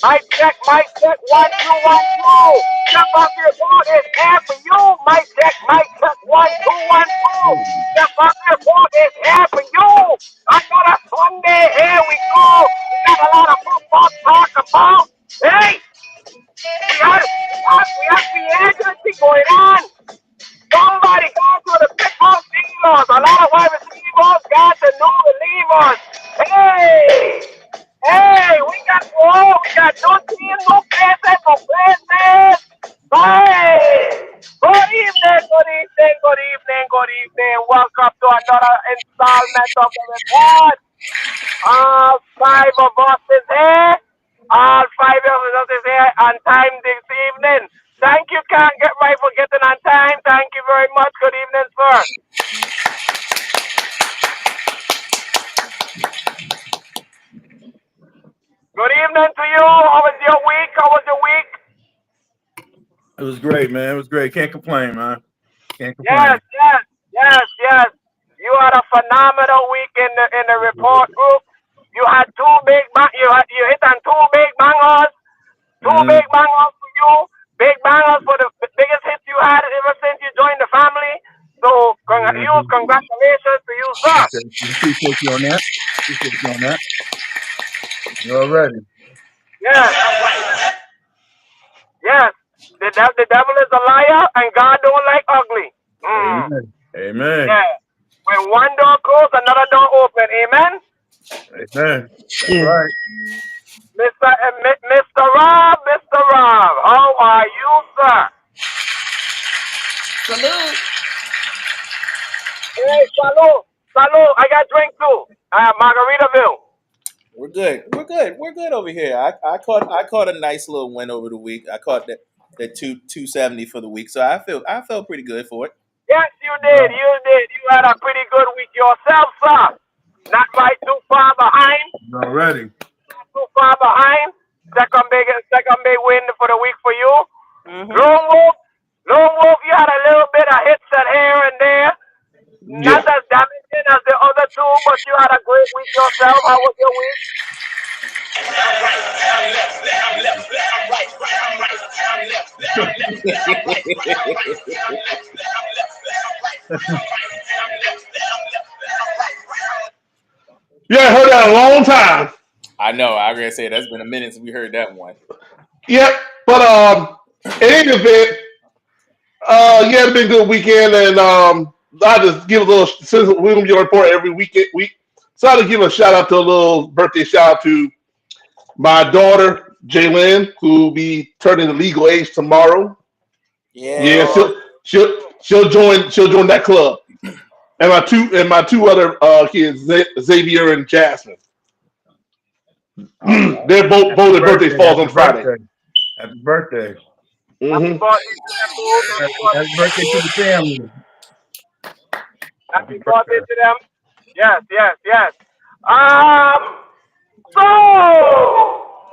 Mic check, 1, 2, 1, 2. Chefrazzi Report is here for you. Mic check, 1, 2, 1, 2. Chefrazzi Report is here for you. Another Sunday, here we go. We got a lot of football to talk about. Hey, we have the agency going on. Somebody got to the football Steelers. A lot of wide receivers got the new relievers. Hey, we got new team, new faces, new places. Hey, good evening, good evening, good evening, good evening. Welcome to another installment of the report. All five of us is here. All five of us is here on time this evening. Thank you, Can't Get Right, for getting on time. Thank you very much. Good evening, sir. Good evening to you. How was your week? How was your week? It was great, man. It was great. Can't complain, man. Can't Yes, complain. yes. You had a phenomenal week in the report group. You had you hit on two big bangers. Two Mm-hmm. big bangers for you. Big bangers for the biggest hits you had ever since you joined the family. So huge Mm-hmm. congratulations to you, sir. Appreciate you on that. Appreciate you on that. You already. Yes, yes. The devil is a liar and God don't like ugly. Mm. Amen. Amen. Yeah. When one door closed, another door open. Amen. Amen. That's right. Mr. Rob, how are you, sir? Salute. Hey, salud. I got drink too. Margaritaville. We're good. We're good over here. I caught a nice little win over the week. I caught that 270 for the week. So I felt pretty good for it. Yes, you did. You had a pretty good week yourself, sir. Not right too far behind. You already. Not too far behind. Second big win for the week for you. Mm-hmm. Lone Wolf, you had a little bit of hits at here and there. Yeah. Not as damaging as the other two, but you had a great week yourself. How was your week? Yeah, I heard that a long time. I know. I gotta say that's been a minute since we heard that one. Yep. But in any event, yeah, it's been a good weekend, and I just give a little since we're gonna be on report every week. So I just give a shout out to a little birthday shout out to my daughter Jalen, who will be turning the legal age tomorrow. Yeah, Yeah. Oh, she'll join that club. And my two other kids, Xavier and Jasmine. All right. They're both Happy their birthdays birthday. falls Happy on Friday. birthday. Happy birthday. happy Hmm birthday to them, dude. Happy birthday to the family. Happy Happy birthday birthday. to them. Yes. So,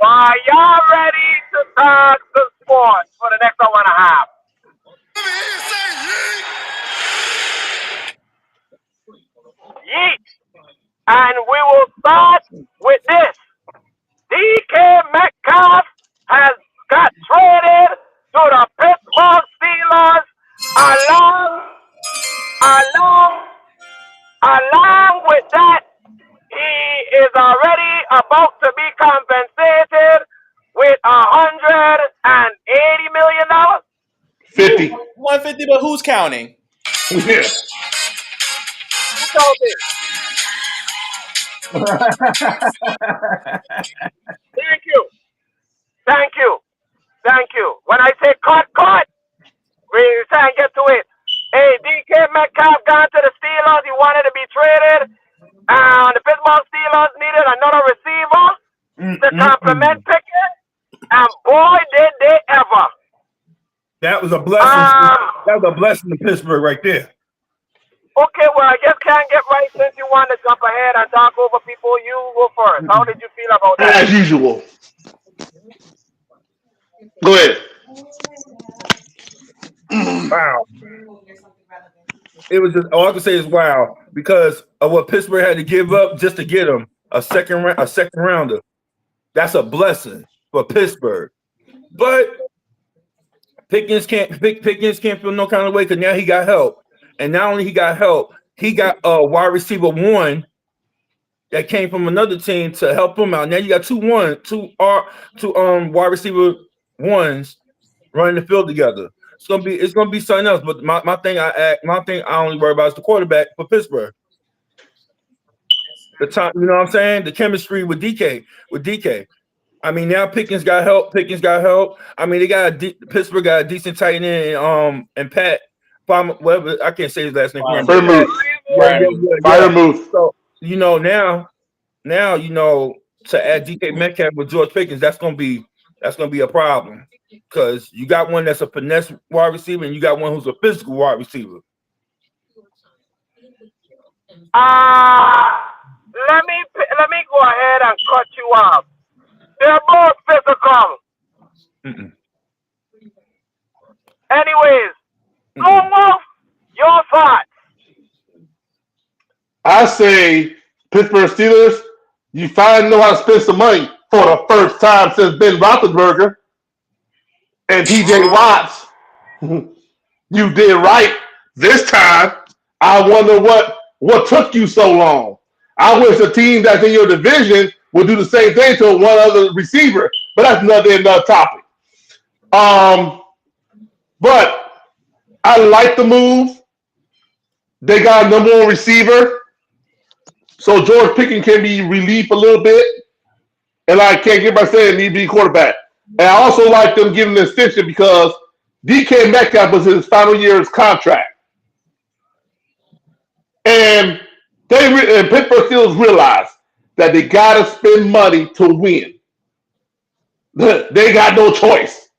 are y'all ready to talk the sports for the next hour and a half? Yeet. And we will start with this. DK Metcalf has got traded to the Pittsburgh Steelers along, along, along with that. He is already about to be compensated with $180 million. 50. 150, but who's counting? Yeah. Who counted? Thank you. Thank you. Thank you. When I say cut, we try and get to it. Hey, DK Metcalf gone to the Steelers. He wanted to be traded. And the Pittsburgh Steelers needed another receiver to complement Pickett. And boy, did they ever. That was a blessing. That was a blessing to Pittsburgh right there. Okay, well, I guess Can't Get Right since you want to jump ahead and talk over people. You go first. How did you feel about that? As usual. Go ahead. Wow. It was just all I can say is wow because of what Pittsburgh had to give up just to get him a second rounder. That's a blessing. for Pittsburgh. But Pickens can't feel no kind of way because now he got help. And not only he got help, he got a wide receiver one that came from another team to help him out. Now you got two wide receiver ones running the field together. It's gonna be something else. But my thing I only worry about is the quarterback for Pittsburgh. The time, you know what I'm saying? The chemistry with DK. I mean, now Pickens got help. I mean, Pittsburgh got a decent tight end and Pat, whatever, I can't say his last name. Fire move. So now to add DK Metcalf with George Pickens, that's gonna be a problem because you got one that's a finesse wide receiver and you got one who's a physical wide receiver. Let me go ahead and cut you off. They're both physical. Anyways, Wolf, your thoughts? I say Pittsburgh Steelers, you finally know how to spend some money for the first time since Ben Roethlisberger and TJ Watts. You did right this time. I wonder what took you so long. I wish a team that's in your division would do the same thing to one other receiver, but that's another topic. But I like the move. They got a number one receiver, so George Pickens can be relieved a little bit. And I can't get by saying he need to be quarterback. And I also like them giving an extension because DK Metcalf was his final year's contract. And Pittsburgh Steelers realized that they got to spend money to win. They got no choice.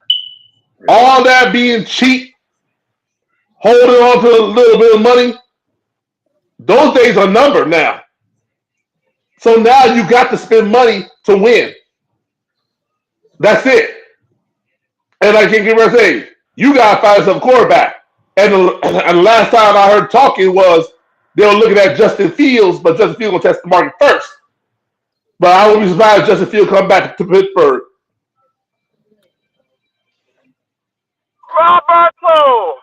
All that being cheap, holding on to a little bit of money, those days are numbered now. So now you got to spend money to win. That's it. And I can't get what I say. You got to find yourself a quarterback. And the last time I heard talking was they were looking at Justin Fields, but Justin Fields will test the market first. But I wouldn't be surprised if Justin Fields come back to Pittsburgh. Roberto.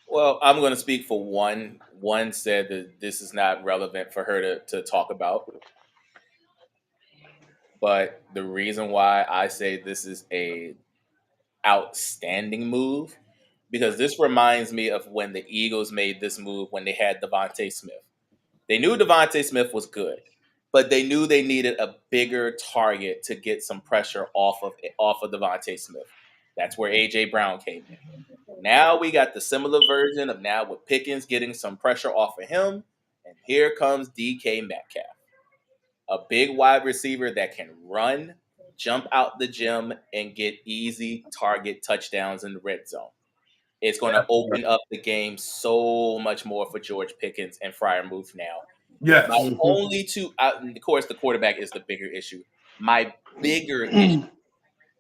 Well, I'm going to speak for one. One said that this is not relevant for her to talk about. But the reason why I say this is a outstanding move, because this reminds me of when the Eagles made this move when they had Devontae Smith. They knew Devontae Smith was good, but they knew they needed a bigger target to get some pressure off of Devontae Smith. That's where A.J. Brown came in. Now we got the similar version of now with Pickens getting some pressure off of him, and here comes DK Metcalf, a big wide receiver that can run, jump out the gym, and get easy target touchdowns in the red zone. It's going to open up the game so much more for George Pickens and Freiermuth now. Yes. My only two, of course, the quarterback is the bigger issue. My bigger issue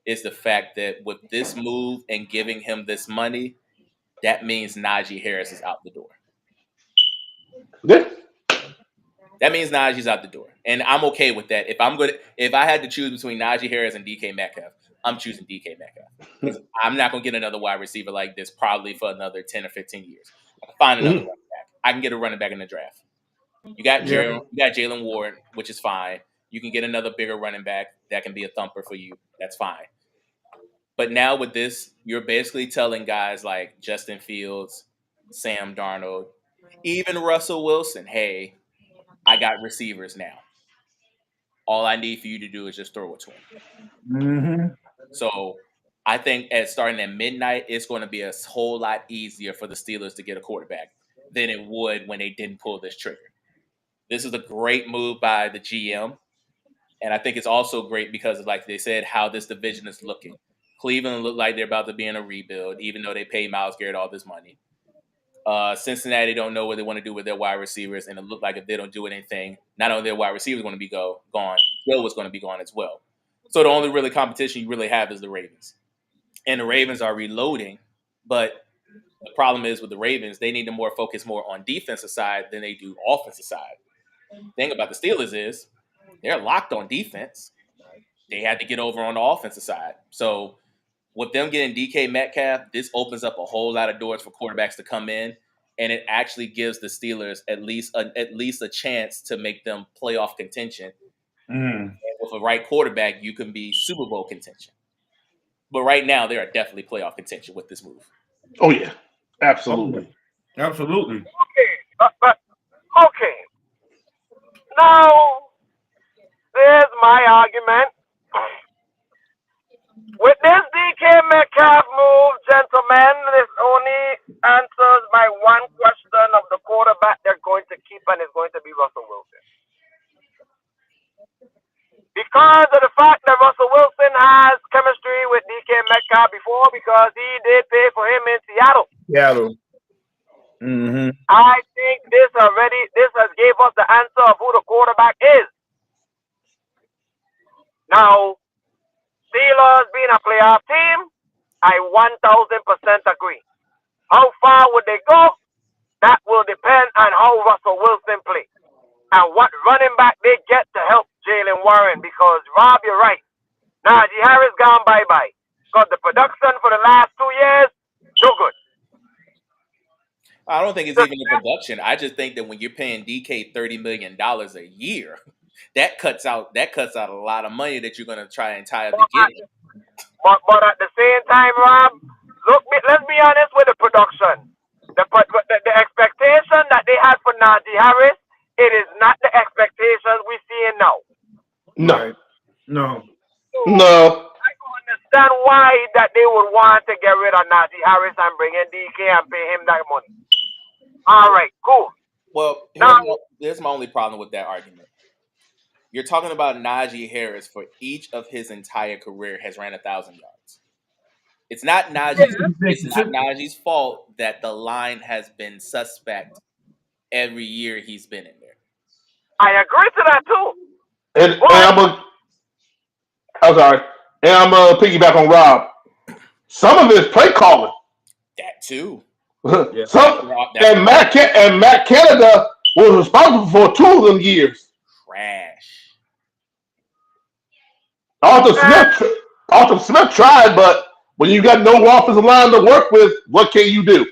is the fact that with this move and giving him this money, that means Najee Harris is out the door. Yeah. That means Najee's out the door. And I'm okay with that. If I had to choose between Najee Harris and DK Metcalf, I'm choosing DK Metcalf. Because I'm not going to get another wide receiver like this probably for another 10 or 15 years. I can find another running back. I can get a running back in the draft. You got Jalen Ward, which is fine. You can get another bigger running back that can be a thumper for you. That's fine. But now with this, you're basically telling guys like Justin Fields, Sam Darnold, even Russell Wilson, hey, I got receivers now. All I need for you to do is just throw it to them. So I think starting at midnight, it's going to be a whole lot easier for the Steelers to get a quarterback than it would when they didn't pull this trigger. This is a great move by the GM. And I think it's also great because, like they said, how this division is looking. Cleveland look like they're about to be in a rebuild, even though they pay Myles Garrett all this money. Cincinnati don't know what they want to do with their wide receivers, and it looked like if they don't do anything, not only their wide receivers going to be gone, Bill was going to be gone as well. So the only really competition you really have is the Ravens. And the Ravens are reloading, but the problem is with the Ravens, they need to focus more on defensive side than they do offensive side. The thing about the Steelers is they're locked on defense. they had to get over on the offensive side. So with them getting DK Metcalf, this opens up a whole lot of doors for quarterbacks to come in, and it actually gives the Steelers at least a chance to make them playoff contention. And with a right quarterback, you can be Super Bowl contention. But right now, they are definitely playoff contention with this move. Oh yeah, absolutely, absolutely. Okay. Now, there's my argument. With this DK Metcalf move, gentlemen, this only answers my one question of the quarterback they're going to keep, and it's going to be Russell Wilson. Because of the fact that Russell Wilson has chemistry with DK Metcalf before, because he did pay for him in Seattle. Mm-hmm. I think this has gave us the answer of who the quarterback is. Now, Steelers being a playoff team, I 1,000% agree. How far would they go? That will depend on how Russell Wilson plays and what running back they get to help Jalen Warren. Because, Rob, you're right. Najee Harris gone bye-bye. Because the production for the last 2 years, no good. I don't think it's even the production. I just think that when you're paying DK $30 million a year, that cuts out a lot of money that you're going to try and tie up to get him. But at the same time, Rob, let's be honest with the production. The expectation that they had for Najee Harris, it is not the expectations we see now. No. I can understand why that they would want to get rid of Najee Harris and bring in DK and pay him that money. All right, cool. Well, here's my only problem with that argument. You're talking about Najee Harris for each of his entire career has ran 1,000 yards. It's not Najee's fault that the line has been suspect every year he's been in there. I agree to that too. And I'm sorry. And I'm gonna piggyback on Rob. Some of it is play calling. That too. And Matt Canada was responsible for 2 of them years. Trash. Arthur Smith tried, but when you got no offensive line to work with, what can you do?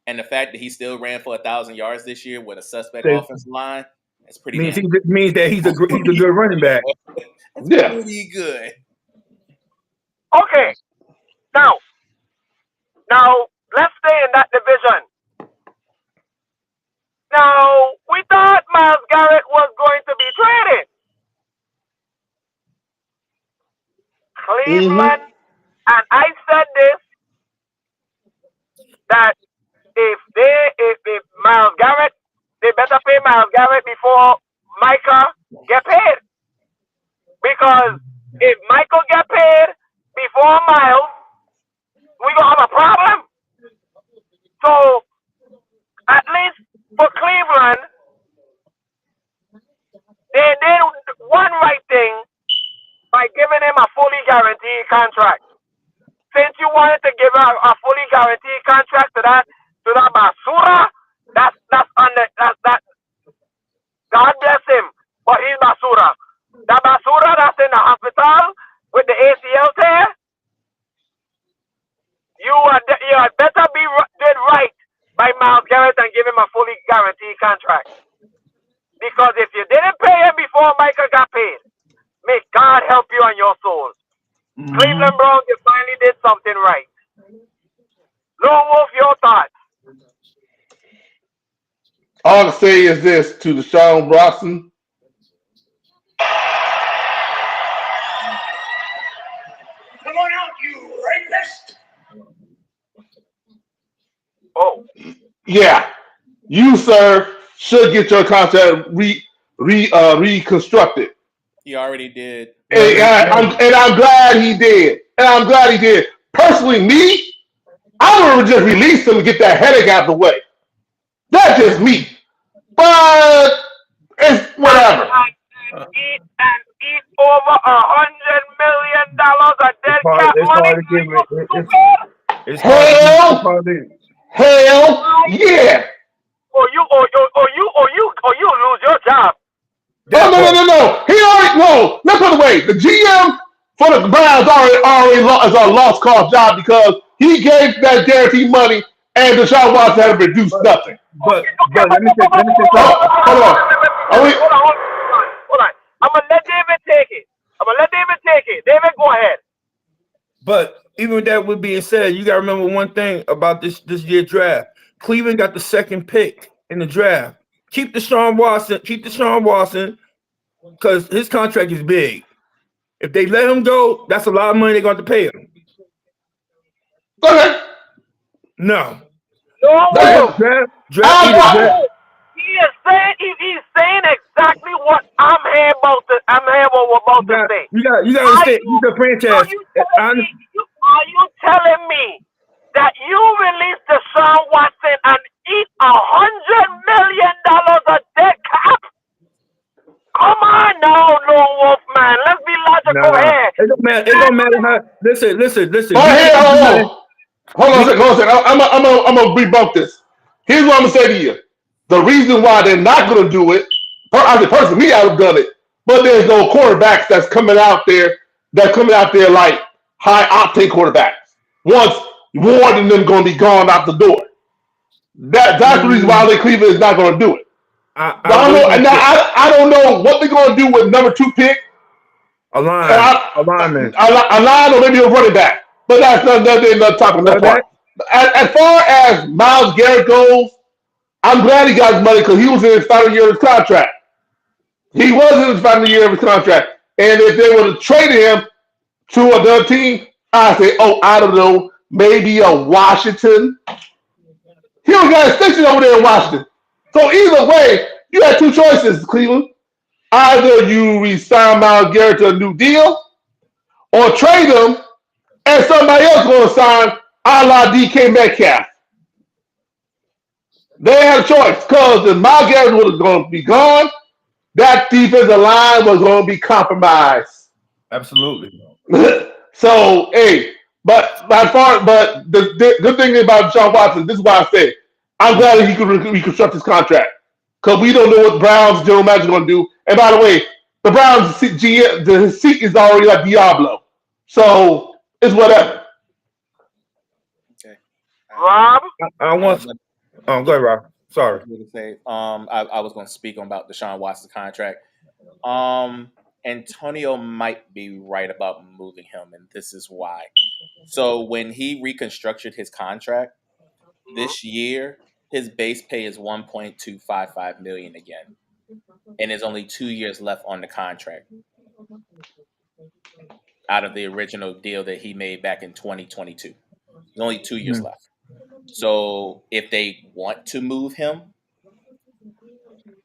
And the fact that he still ran for 1,000 yards this year with a suspect offensive line, that's pretty good. Means that he's a good running back. That's pretty good. Okay. Now, let's stay in that division. Now, we thought Myles Garrett was going to be traded. Cleveland, and I said this, that if Myles Garrett, they better pay Myles Garrett before Micah get paid. Because if Michael get paid before Myles, we're going to have a problem. So, at least for Cleveland, they did one right thing by giving him a fully guaranteed contract. Since you wanted to give a fully guaranteed contract to that basura, that's God bless him, but he's basura. That basura that's in the hospital with the ACL tear, you had better did right by Myles Garrett and give him a fully guaranteed contract. Because if you didn't pay him before Michael got paid, may God help you on your soul. Cleveland Browns, you finally did something right. Lone Wolf, your thoughts? All I can say is this to Deshaun Watson. Come on out, you rapist! Oh. Yeah. You, sir, should get your contract reconstructed. He already did. And I'm glad he did. Personally, me, I would have just released him and get that headache out of the way. That's just me. But it's whatever. And eat over $100 million of dead cap money. Hell, yeah. Or you lose your job. No. He already So let's put it away. The GM for the Browns already is a lost cause job because he gave that guaranteed money and Deshaun Watson had to reduce nothing. But Okay, let me say something. Hold on. Are we? hold on. I'm gonna let David take it. David, go ahead. But even with that being said, you got to remember one thing about this year draft. Cleveland got the second pick in the draft. Keep Deshaun Watson, because his contract is big. If they let him go, that's a lot of money they're going to pay him. Go ahead. No. No. Draft. He's saying exactly what I'm here about to say. You got to understand. He's a franchise. Are you telling me that you released Deshaun Watson and eat $100 million a dead cap? Come on now, Lone Wolf man. Let's be logical here. It don't matter how. Listen. Hold on a second. I'm gonna rebunk this. Here's what I'm gonna say to you. The reason why they're not gonna do it, personally, me, I would have done it. But there's no quarterbacks that's coming out there like high octane quarterbacks. Once Ward and them gonna be gone out the door. That's the reason why Cleveland is not gonna do it. I don't know what they're gonna do with number 2 pick. A lineman, or maybe a running back. But that's not talking about that part. As far as Myles Garrett goes, I'm glad he got his money because he was in his final year of his contract. He was in his final year of his contract. And if they would have traded him to another team, I'd say, I don't know, maybe a Washington. He don't got a extension over there in Washington. So either way, you had 2 choices, Cleveland. Either you re-sign Myles Garrett to a new deal or trade him and somebody else going to sign a la DK Metcalf. They had a choice because if Myles Garrett was going to be gone, that defensive line was going to be compromised. Absolutely. So, hey, but the good thing about Deshaun Watson, this is why I say I'm glad that he could reconstruct his contract because we don't know what the Browns general manager is going to do. And by the way, the Browns GM, his seat is already like Diablo, so it's whatever. Okay. Rob, go ahead, Rob. Sorry. I was going to speak about Deshaun Watson's contract. Antonio might be right about moving him, and this is why. So when he reconstructed his contract this year, his base pay is $1.255 million again, and there's only 2 years left on the contract out of the original deal that he made back in 2022. There's only 2 years left. So if they want to move him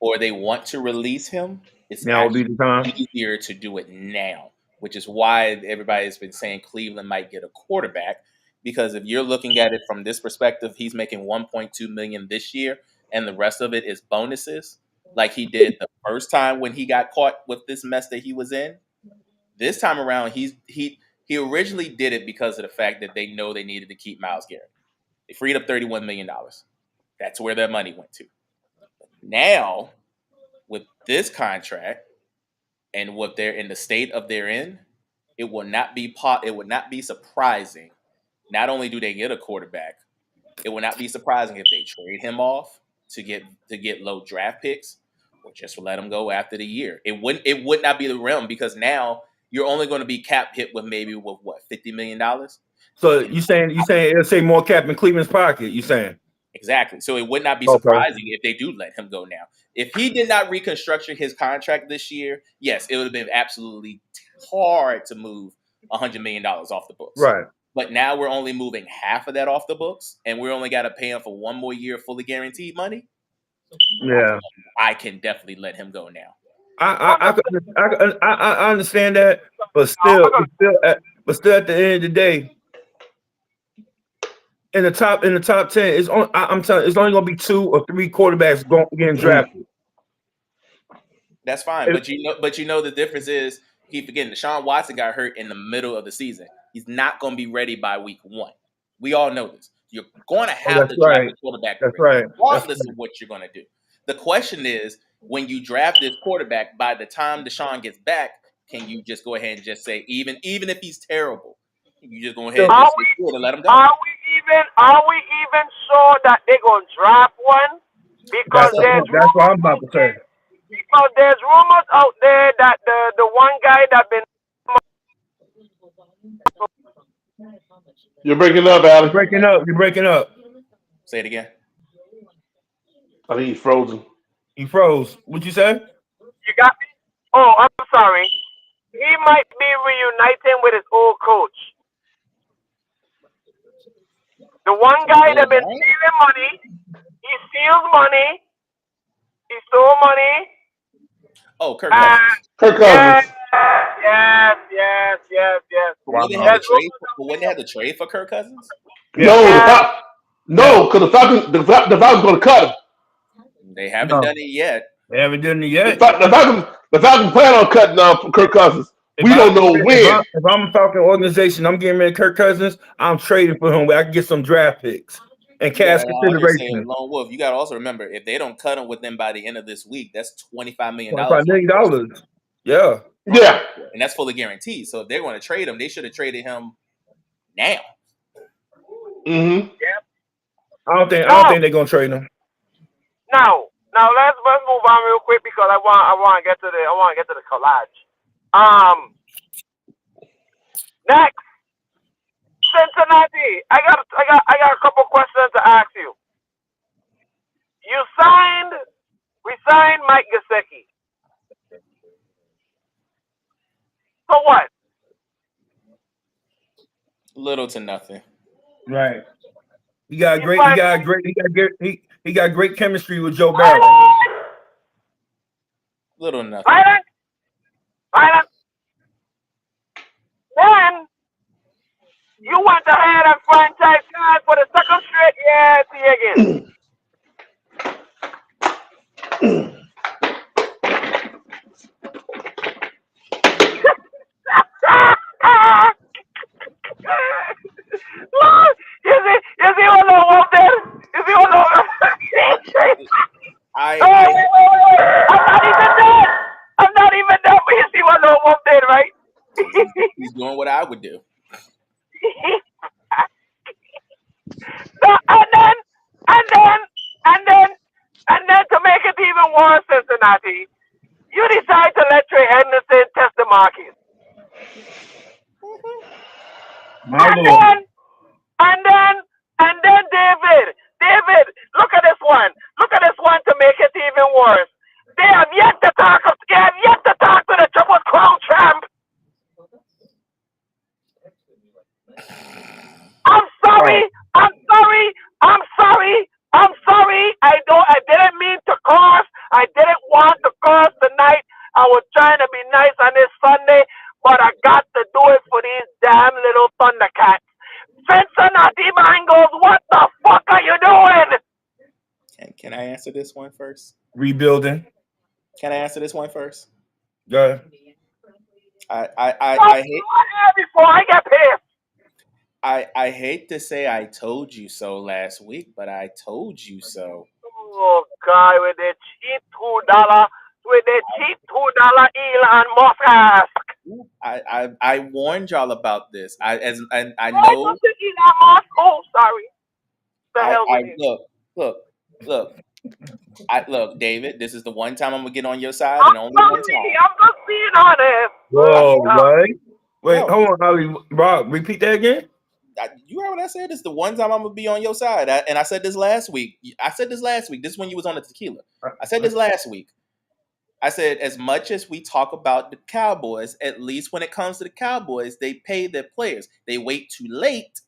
or they want to release him, it's now will be the time. easier to do it now, which is why everybody's been saying Cleveland might get a quarterback. Because if you're looking at it from this perspective, he's making $1.2 million this year, and the rest of it is bonuses, like he did the first time when he got caught with this mess that he was in. This time around, he originally did it because of the fact that they know they needed to keep Myles Garrett. They freed up $31 million. That's where their money went to. Now, with this contract and what they're in the state of they're in, it would not be surprising. Not only do they get a quarterback, it would not be surprising if they trade him off to get low draft picks or just let him go after the year. It would not be the realm because now you're only going to be cap hit with $50 million. So you saying it'll say more cap in Cleveland's pocket? You saying exactly? So it would not be surprising if they do let him go now. If he did not reconstruct his contract this year, yes, it would have been absolutely hard to move $100 million off the books. Right. But now we're only moving half of that off the books, and we're only got to pay him for 1 more year fully guaranteed money. Yeah, I can definitely let him go now. I understand that, but still at the end of the day, in the top 10, it's only, I'm telling you, it's only going to be 2 or 3 quarterbacks getting drafted. That's fine, but you know the difference is keep forgetting Deshaun Watson got hurt in the middle of the season. He's not going to be ready by week 1. We all know this. You're going to have to draft a quarterback regardless of what you're going to do. The question is, when you draft this quarterback, by the time Deshaun gets back, can you just go ahead and just say even if he's terrible, you just go ahead and Are just we get through it and let him go? are we even sure that they're gonna draft one? Because That's what I'm about to say. because there's rumors out there that the one guy that been You're breaking up, Allie. You're breaking up. Say it again. I think he's frozen. He froze. What'd you say? you got me? Oh, I'm sorry. He might be reuniting with his old coach. The one guy that been stealing money. He steals money. He stole money. Oh, Kirk Cousins. Kirk Yes, Cousins. yes. But when they Wow. had the trade, when they had the trade for Kirk Cousins, Yeah. No, because the Falcons going to cut him. they haven't done it yet. They haven't done it The yet. Falcons plan on cutting Kirk Cousins. We don't know when. If I'm a Falcon organization, I'm getting rid of Kirk Cousins. I'm trading for him where I can get some draft picks and cash I'm just saying, consideration. Lone Wolf, you got to also remember if they don't cut him with them by the end of this week, that's $25 million. $25 million. Yeah. Yeah. And that's fully guaranteed. So if they're going to trade him, they should have traded him now. Mm-hmm. Yep. I don't think they're gonna trade him. Now let's move on real quick because I want to get to the collage. Next, Cincinnati. I got a couple questions to ask you. We signed Mike Gesicki. For what? Little to nothing. Right. He got great chemistry with Joe Barry. Little nothing. Right. Then you went ahead and franchise guys for the second straight year. See again. You see what Lone Wolf did? You see what Lone I'm not even done, but you see what Lone Wolf did, right? He's doing what I would do. And then to make it even worse, Cincinnati, you decide to let Trey Henderson test the market. And then David, look at this one. Look at this one to make it even worse. They have yet to talk to the Triple Crown champ. I'm sorry. I didn't mean to curse. I didn't want to curse tonight. I was trying to be nice on this Sunday, but I got to do it for these damn little Thundercats. Cincinnati Bengals, what the fuck are you doing? Can I answer this one first? Rebuilding. Can I answer this one first? Go ahead. I hate before I get pissed. I hate to say I told you so last week, but I told you so. Oh God, with the cheap $2 Elon Musk ask. I warned y'all about this. I know. Elon Musk. Oh, sorry. The hell with you. Look, David. This is the one time I'm gonna get on your side, I'm and only one time. I'm just being honest. Whoa, wait, hold on, Ali. Rob, repeat that again. You heard what I said? This is the one time I'm gonna be on your side. And I said this last week. This is when you was on the tequila. I said this last week. I said, as much as we talk about the Cowboys, at least when it comes to the Cowboys, they pay their players. They wait too late,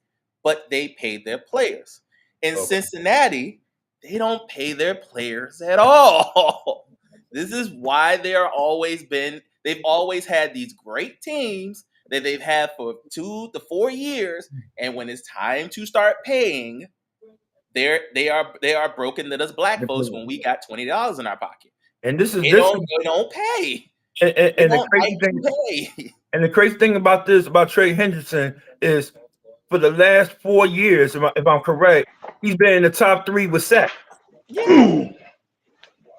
but they pay their players. In Cincinnati, they don't pay their players at all. This is why they've always had these great teams that they've had for 2 to 4 years, and when it's time to start paying, they are broken little black folks when we got $20 in our pocket. And they don't pay. And the crazy thing about Trey Henderson is for the last 4 years, if I'm correct, he's been in the top 3 with sacks. Yeah.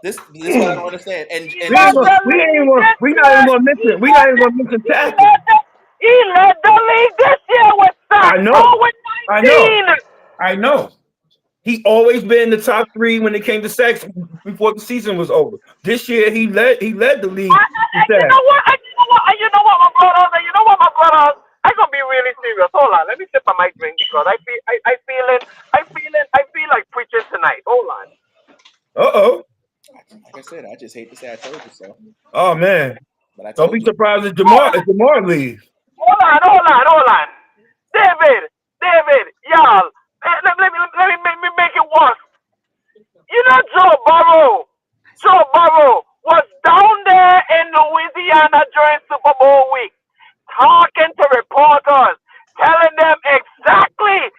This is what I don't understand. And We not even gonna mention. We not even gonna mention tackle. He led the league this year with sacks. I know. Oh, with 19. I know. He always been in the top 3 when it came to sacks before the season was over. This year he led the league. You know what, my brothers? I'm gonna be really serious. Hold on, let me sip on my drink because I feel like preaching tonight. Hold on. like I said, I just hate to say I told you so. Oh man. But don't be surprised if Jamar leaves. Hold on. David, y'all, let me make it worse. You know Joe Burrow was down there in Louisiana during Super Bowl week, talking to reporters, telling them exactly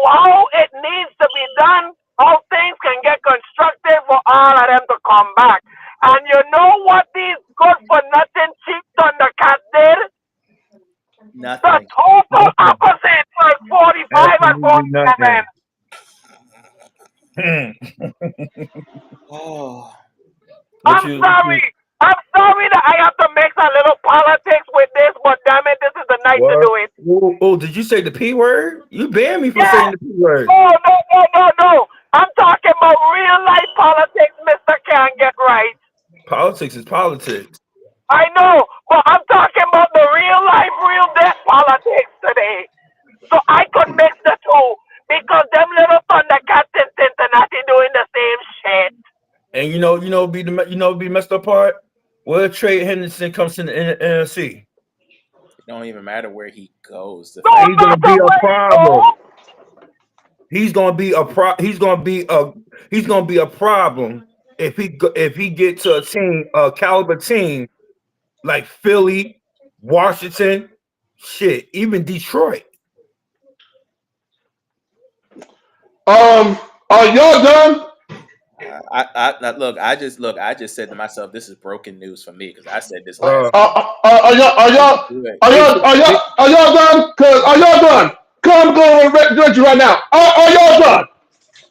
how it needs to be done, how things can get constructed for all of them to come back. And you know what these good-for-nothing cheap Thundercats did? Nothing. The total opposite, like 45 and 47. Oh. I'm sorry that I have to mix a little politics with this, but damn it, this is the night to do it. Oh, did you say the P word? You banned me from saying the P word. No. I'm talking about real life politics, Mr. Can't get right. Politics is politics. I know, but I'm talking about the real life, real death politics today. So I could mix the two because them little Thundercats in Cincinnati doing the same shit. And you know, be the messed up part. Where Trey Henderson comes in the NFC. It don't even matter where he goes. He's gonna be a problem. He's gonna be a problem if he gets to a team, a caliber team like Philly, Washington, shit, even Detroit. Are y'all done? I just said to myself, this is broken news for me because I said this Are last. y'all done? Cause are y'all done? Come go and you right now. Are y'all done?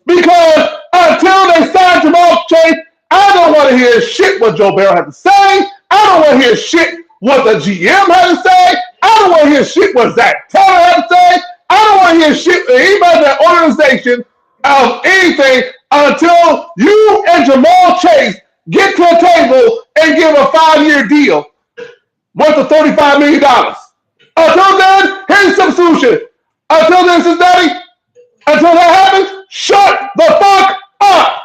Because until they sign Jamal Chase, I don't want to hear shit what Joe Barrow had to say. I don't want to hear shit what the GM had to say. I don't want to hear shit what Zach Taylor had to say. I don't want to hear shit anybody in that organization of anything until you and Jamal Chase get to a table and give a 5-year deal worth of $35 million. Until then, here's some solution. Until then, Cincinnati, until that happens, shut the fuck up.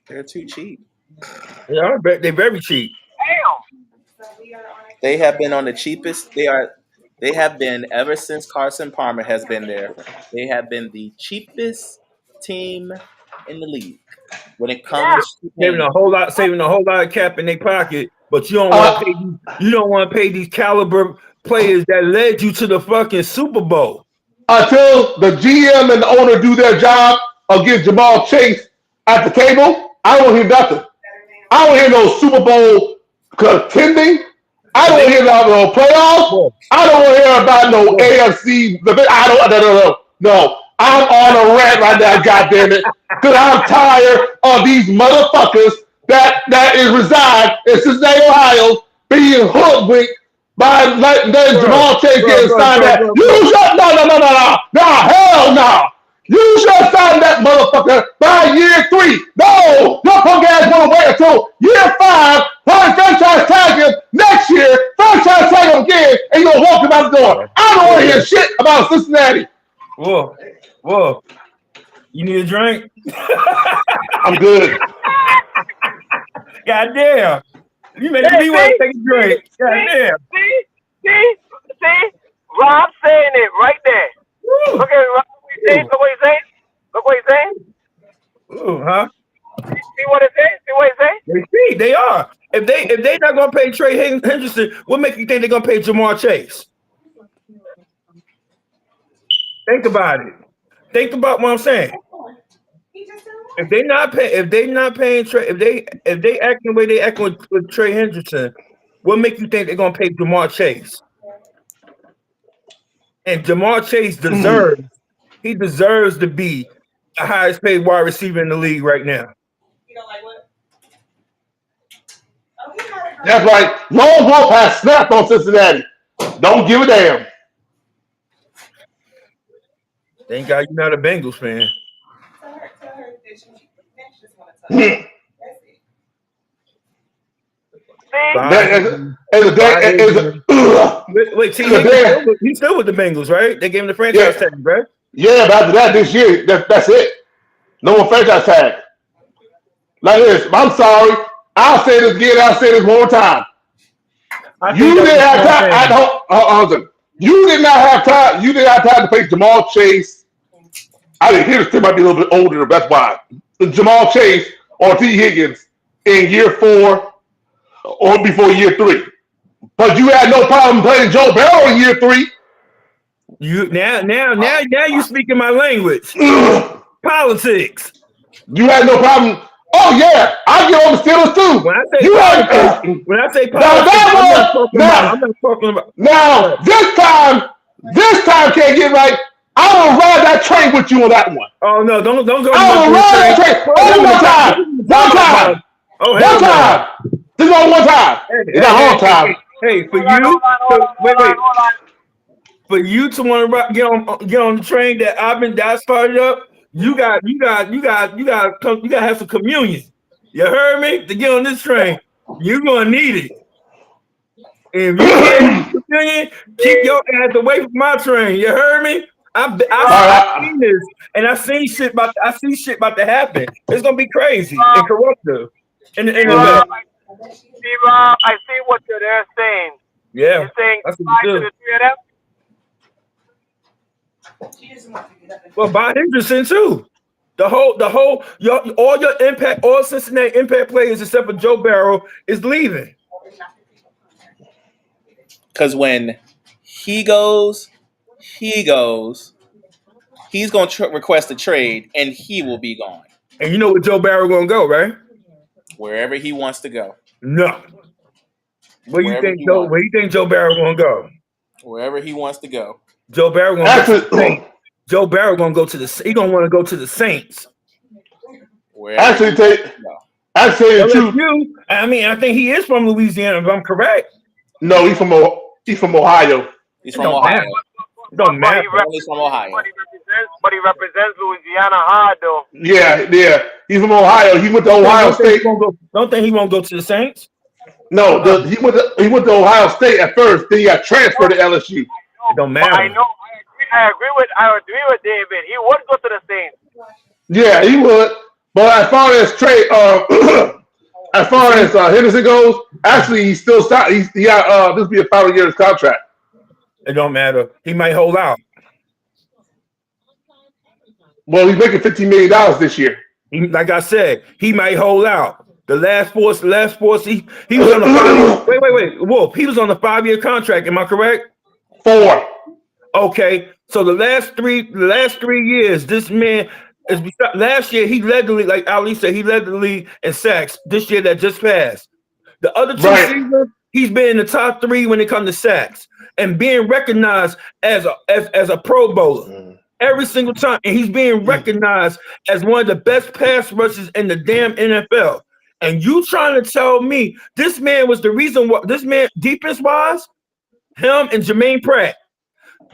They're too cheap. Yeah, they're very cheap. Damn. They have been on the cheapest. They have been ever since Carson Palmer has been there. They have been the cheapest team in the league when it comes to saving a whole lot of cap in their pocket, but you don't want to pay these caliber players that led you to the fucking Super Bowl. Until the GM and the owner do their job of getting Jamal Chase at the table, I don't hear nothing. I don't hear no Super Bowl contending. I don't hear about no playoffs. I don't want to hear about no AFC. No. I'm on a rant right now, goddammit, because I'm tired of these motherfuckers that reside in Cincinnati, Ohio, being hoodwinked by letting Jamal Chase getting signed that. You shut no, hell no. You should sign that motherfucker by year 3. No, your punk ass want to wait until year 5, probably franchise tag him next year, franchise tag him again, and you're going to walk him out the door. I don't want to hear shit about Cincinnati. Whoa. You need a drink? I'm good. Goddamn. You making me want to take a drink. Goddamn. See? Rob saying it right there. Woo. Okay, Rob. Look what he's saying. Ooh, huh? See what it says? They are. If they not gonna pay Trey Henderson, what make you think they're gonna pay Jamar Chase? Think about it. Think about what I'm saying. If they not paying Trey, if they acting the way they act with Trey Henderson, what make you think they're gonna pay Jamar Chase? And Jamar Chase deserves to be the highest paid wide receiver in the league right now. You don't like what? That's right. Lone Wolf has snapped on Cincinnati. Don't give a damn. Thank God you're not a Bengals fan. Tell her that she just want to touch her. That's it. Wait, T. He's still with the Bengals, right? They gave him the franchise tag, right? Yeah, but after that, this year, that's it. No more franchise tag. Like this, I'm sorry. I'll say this again. I'll say this one more time. You didn't have time. You did not have time. You didn't have time to play Jamal Chase. I didn't hear this thing might be a little bit older. That's why. Jamal Chase or T. Higgins in year 4 or before year 3. But you had no problem playing Joe Burrow in year 3. Now you speaking my language. Politics. You had no problem. Oh yeah, I get on the Steelers too. When I say politics, I'm not talking about. Now this time can't get right. I will ride that train with you on that one. Oh no, don't go. I will ride that train. Only one time. One time. This is only one time. It's not a long time. Hey, for you, wait. For you to want to get on the train that I started up, you got to have some communion. You heard me? To get on this train, you're gonna need it. If you can't communion, keep your ass away from my train. You heard me? I've seen this, and I see shit about to happen. It's gonna be crazy and corruptive. I see what they're saying. Yeah, you're saying goodbye to the 3 of them. Well, Bob Henderson too. All Cincinnati impact players except for Joe Burrow is leaving. Because when he goes, he's going to request a trade, and he will be gone. And you know where Joe Burrow going to go, right? Wherever he wants to go. No. Where you think Joe Burrow going to go? Wherever he wants to go. Joe Burrow going to go to the Saints. Joe Burrow going to go to the. He going to want to go to the Saints. Actually, I think he is from Louisiana. If I'm correct. No, he's from Ohio. He's from Ohio. It don't matter. He's from Ohio. But he represents Louisiana hard, though. Yeah. He's from Ohio. He went to Ohio State. Don't think he won't go to the Saints? No, he went to Ohio State at first. Then he got transferred to LSU. It don't matter. I know. I agree with David. He would go to the Saints. Yeah, he would. But as far as Henderson goes, actually he still stopped. He got this will be a final year of his contract. It don't matter. He might hold out. Well, he's making $15 million this year. Like I said, he might hold out. The last sports, he was on the 5 year. Wait, Wolf. He was on the 5-year contract. Am I correct? 4. Okay, so the last three years, this man is. Last year he led the league, like Ali said, he led the league in sacks. This year that just passed. The other 2 seasons, he's been in the top 3 when it comes to sacks and being recognized as a Pro Bowler every single time, and he's being recognized as one of the best pass rushers in the damn NFL. And you trying to tell me this man was the reason why this man defense wise, him and Jermaine Pratt.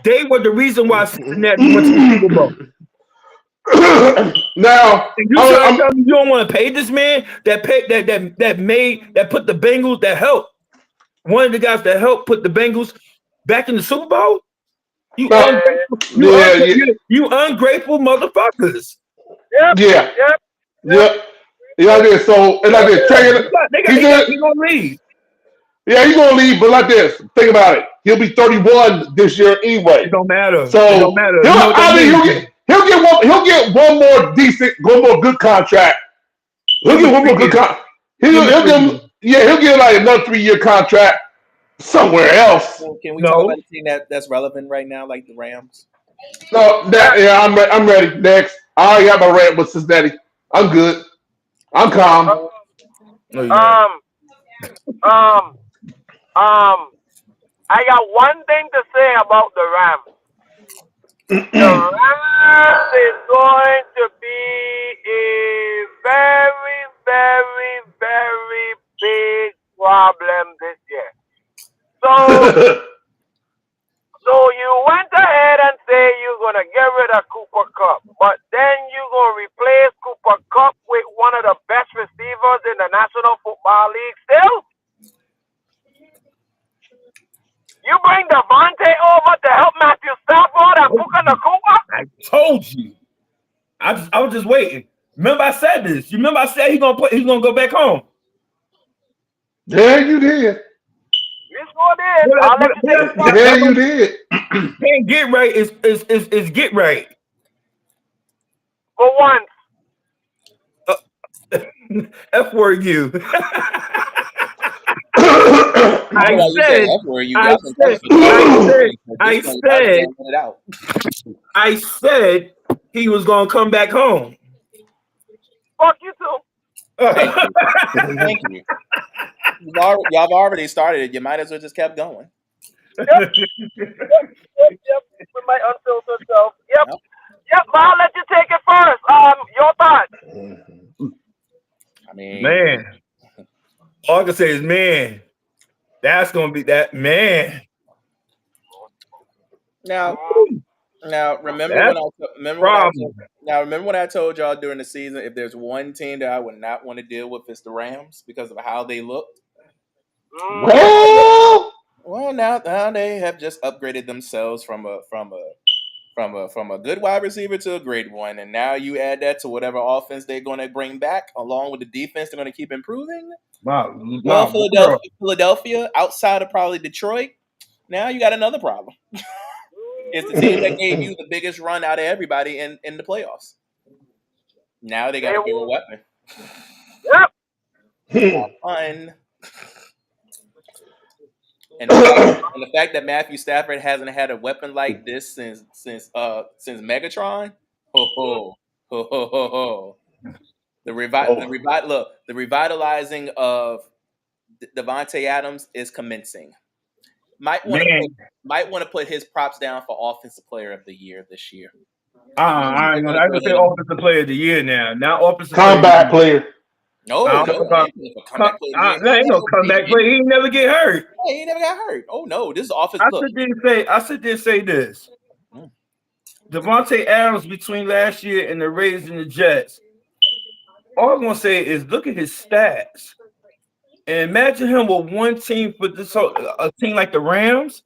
They were the reason why Cincinnati went to the Super Bowl. Now, you don't want to pay this man that put the Bengals that helped. One of the guys that helped put the Bengals back in the Super Bowl. You ungrateful motherfuckers. Yep. So and like this, he's gonna leave. Yeah, he's gonna leave, but like this, think about it. He'll be 31 this year anyway. It don't matter. So it don't matter. He'll get one more good contract. He'll get one more good contract. He'll get like another 3-year contract somewhere else. Well, can we talk about a team that's relevant right now, like the Rams? No, I'm ready. Next, I already got my rant with Cincinnati. I'm good. I'm calm. I got one thing to say about the Rams. The Rams is going to be a very, very, very big problem this year. So you went ahead and say you're gonna get rid of Cooper Cup, but then you're gonna replace Cooper Cup with one of the best receivers in the National Football League still? You bring Devontae over to help Matthew Stafford and Puka Nacua? I told you. I was just waiting. Remember I said this. You remember I said he's gonna go back home. Yeah, you did. You sure did. I'll let you take it first. Yeah, you did. Can't get right is get right. For once. F word you. I said he was gonna come back home. Fuck you too. Thank you. Y'all have already started it. You might as well just kept going. Yep. With my unfiltered self. Yep. But I'll let you take it first. Your thoughts. I mean, man. All I can say is, man, that's gonna be that man. Now remember when I told y'all during the season, if there's one team that I would not want to deal with, it's the Rams because of how they looked. Well, now they have just upgraded themselves from a good wide receiver to a great one, and now you add that to whatever offense they're going to bring back, along with the defense they're going to keep improving. Philadelphia, outside of probably Detroit, now you got another problem. It's the team that gave you the biggest run out of everybody in the playoffs. Now they got a bigger weapon. Yep. Fun. And the fact that Matthew Stafford hasn't had a weapon like this since Megatron. The revitalizing of Devontae Adams is commencing. Might want to put his props down for Offensive Player of the Year this year. I ain't gonna say Offensive Player of the Year now. Now Offensive Combat player. No, ain't no comeback player. He never get hurt. Hey, he never got hurt. Oh no, this is offense. I sit there say this. Devontae Adams between last year and the Raiders and the Jets. All I'm gonna say is look at his stats. And imagine him with one team for this a team like the Rams.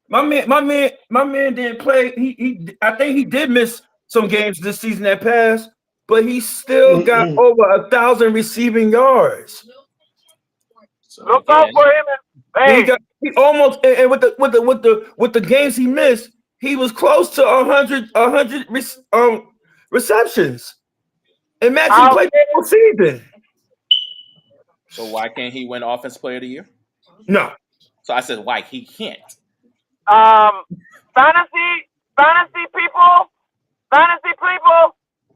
My man didn't play. I think he did miss some games this season that passed, but he still got over 1,000 receiving yards. So look out for him. He almost and with the games he missed, he was close to 100 receptions. Imagine he played the whole season. So why can't he win Offensive Player of the Year? No. So I said why he can't. Fantasy people.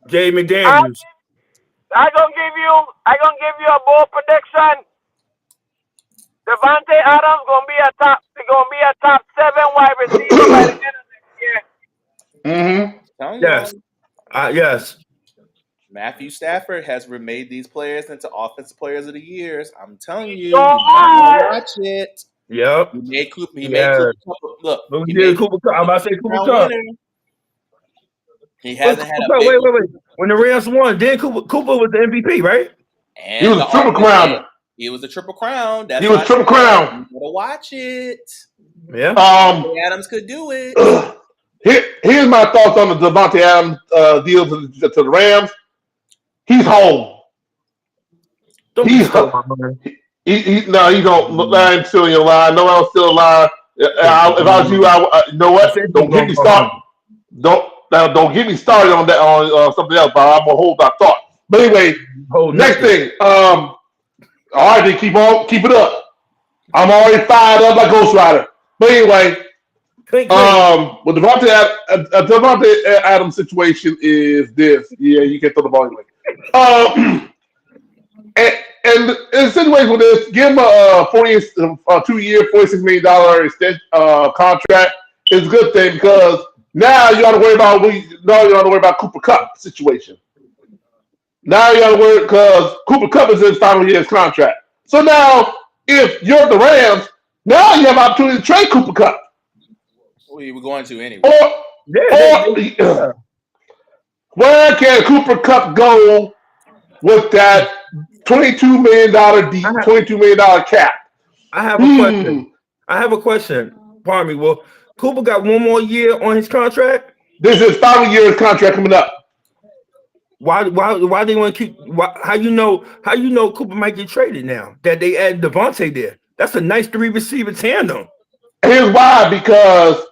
Jaden Daniels. I gonna give you a bold prediction. Devontae Adams gonna be a top 7 wide receiver by the end of this year. Yes. Matthew Stafford has remade these players into Offensive Players of the Years. I'm telling you, watch it. Yep. He made Cooper. Look, he made Cooper Cup. I'm about to say Cooper Cup. He hasn't had a big wait. When the Rams won, then Cooper was the MVP, right? And he was a triple crown. He was a triple crown. He was triple crown. You gotta watch it. Yeah. Adams could do it. Here's my thoughts on the Devontae Adams deal to the Rams. He's home. He's home. He don't. I'm still in your line. No, I'm still alive. If I was you, you know what? Don't get me started. Don't get me started on that on something else. But I'm gonna hold my thought. But anyway, next thing. All right, then keep it up. I'm already fired up like Ghost Rider. But anyway, with the Devontae Adams situation is this. Yeah, you can throw the ball anyway. And in a situation with this, give him a 2-year, $46 million extension contract. It's a good thing because Now you got to worry about Cooper Cup situation. Now you got to worry because Cooper Cup is in his final year's contract. So now, if you're the Rams, now you have opportunity to trade Cooper Cup. We were going to anyway. Or where can Cooper Cup go with that $22 million $22 million cap? I have a question. I have a question. Pardon me. Well, Cooper got one more year on his contract. This is his final year's contract coming up. Why they want to keep? How you know Cooper might get traded now that they add Devontae there? That's a nice 3 receiver tandem. Here's why: because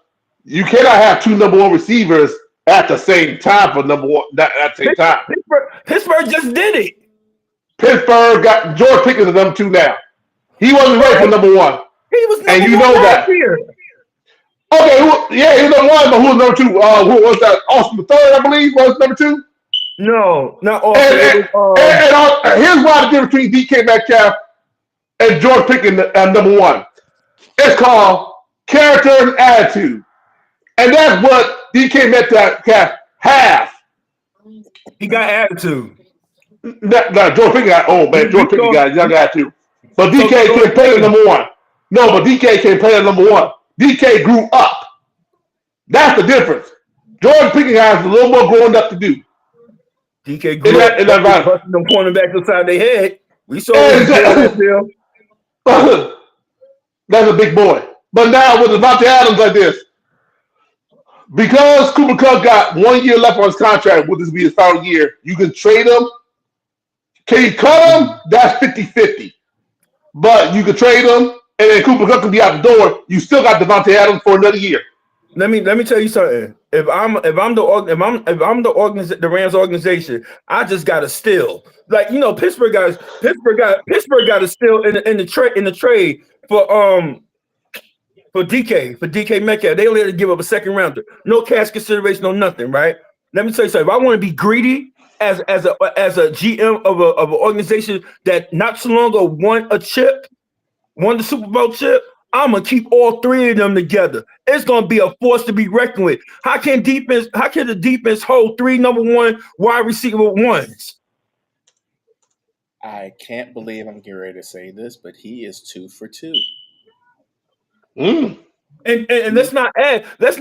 you cannot have 2 number 1 receivers at the same time for number 1 at the same time. Pittsburgh just did it. Pittsburgh got George Pickens at number 2 now. He wasn't ready for number 1. He was number and you 1 know last that. year. Okay, he was number 1, but who was number 2? Who was that? Austin the third, I believe, was number 2. No, not Austin. And here's why the difference between DK Metcalf and George Pickens at number 1. It's called character and attitude. And that's what DK Metcalf has. He got attitude. George Pickens got, George Pickens got young attitude. But DK can't play at number 1. No, but DK can't play at number 1. DK grew up. That's the difference. George Pickens has a little more growing up to do. DK grew up busting them cornerbacks inside their head. We saw that. That's a big boy. But now with Devontae Adams like this, because Cooper Kupp got 1 year left on his contract, will this be his final year? You can trade him. Can you cut him? That's 50-50. But you can trade him, and then Cooper Kupp can be out the door. You still got Devontae Adams for another year. Let me tell you something. If I'm the Rams organization, I just got to steal. Like Pittsburgh got to steal in the trade for DK Metcalf. They only had to give up a second rounder, no cash consideration, no nothing. Right? Let me tell you something. If I want to be greedy as a GM of an organization that not so long ago won the Super Bowl chip, I'm gonna keep all 3 of them together. It's gonna be a force to be reckoned with. How can the defense hold 3 number 1 wide receiver ones? I can't believe I'm getting ready to say this, but he is 2 for 2. And let's not add. Don't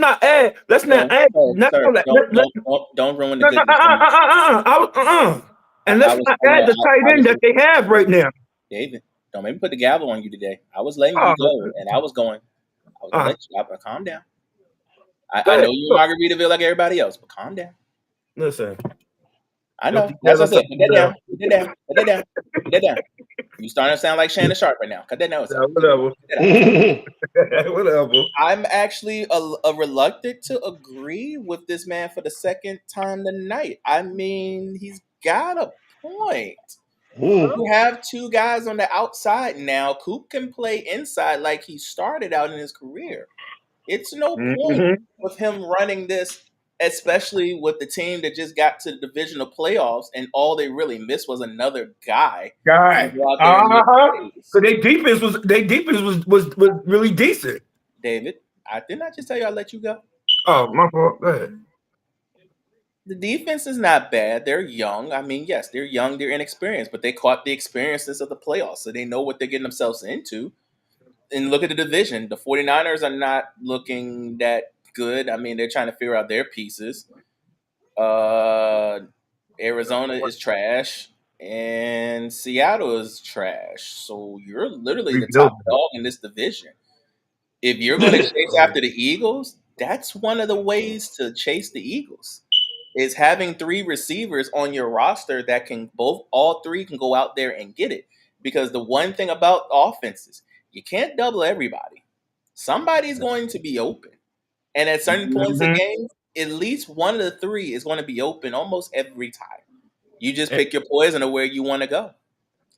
ruin the good. And let's not add the tight end that they have right now. David, don't make me put the gavel on you today. I was letting you go, and I was going. I was gonna let you. Calm down. I know you're Margaritaville like everybody else, but calm down. Listen, I know. That's what I said. Put that down. You starting to sound like Shannon Sharp right now. Cut that nose. Whatever. I'm actually a reluctant to agree with this man for the second time tonight. I mean, he's got a point. You have 2 guys on the outside now. Coop can play inside like he started out in his career. It's no point with him running this, especially with the team that just got to the divisional playoffs and all they really missed was another guy. So their defense was really decent. David, didn't I just tell you I let you go? Oh, my fault. Go ahead. The defense is not bad. They're young. I mean, yes, they're young. They're inexperienced, but they caught the experiences of the playoffs, so they know what they're getting themselves into. And look at the division. The 49ers are not looking that good. I mean, they're trying to figure out their pieces. Arizona is trash, and Seattle is trash. So you're literally the top dog in this division. If you're going to chase after the Eagles, that's one of the ways to chase the Eagles. Is having 3 receivers on your roster that can all 3 can go out there and get it. Because the one thing about offenses, you can't double everybody. Somebody's going to be open. And at certain points in games, at least one of the 3 is going to be open almost every time. You just pick your poison of where you want to go.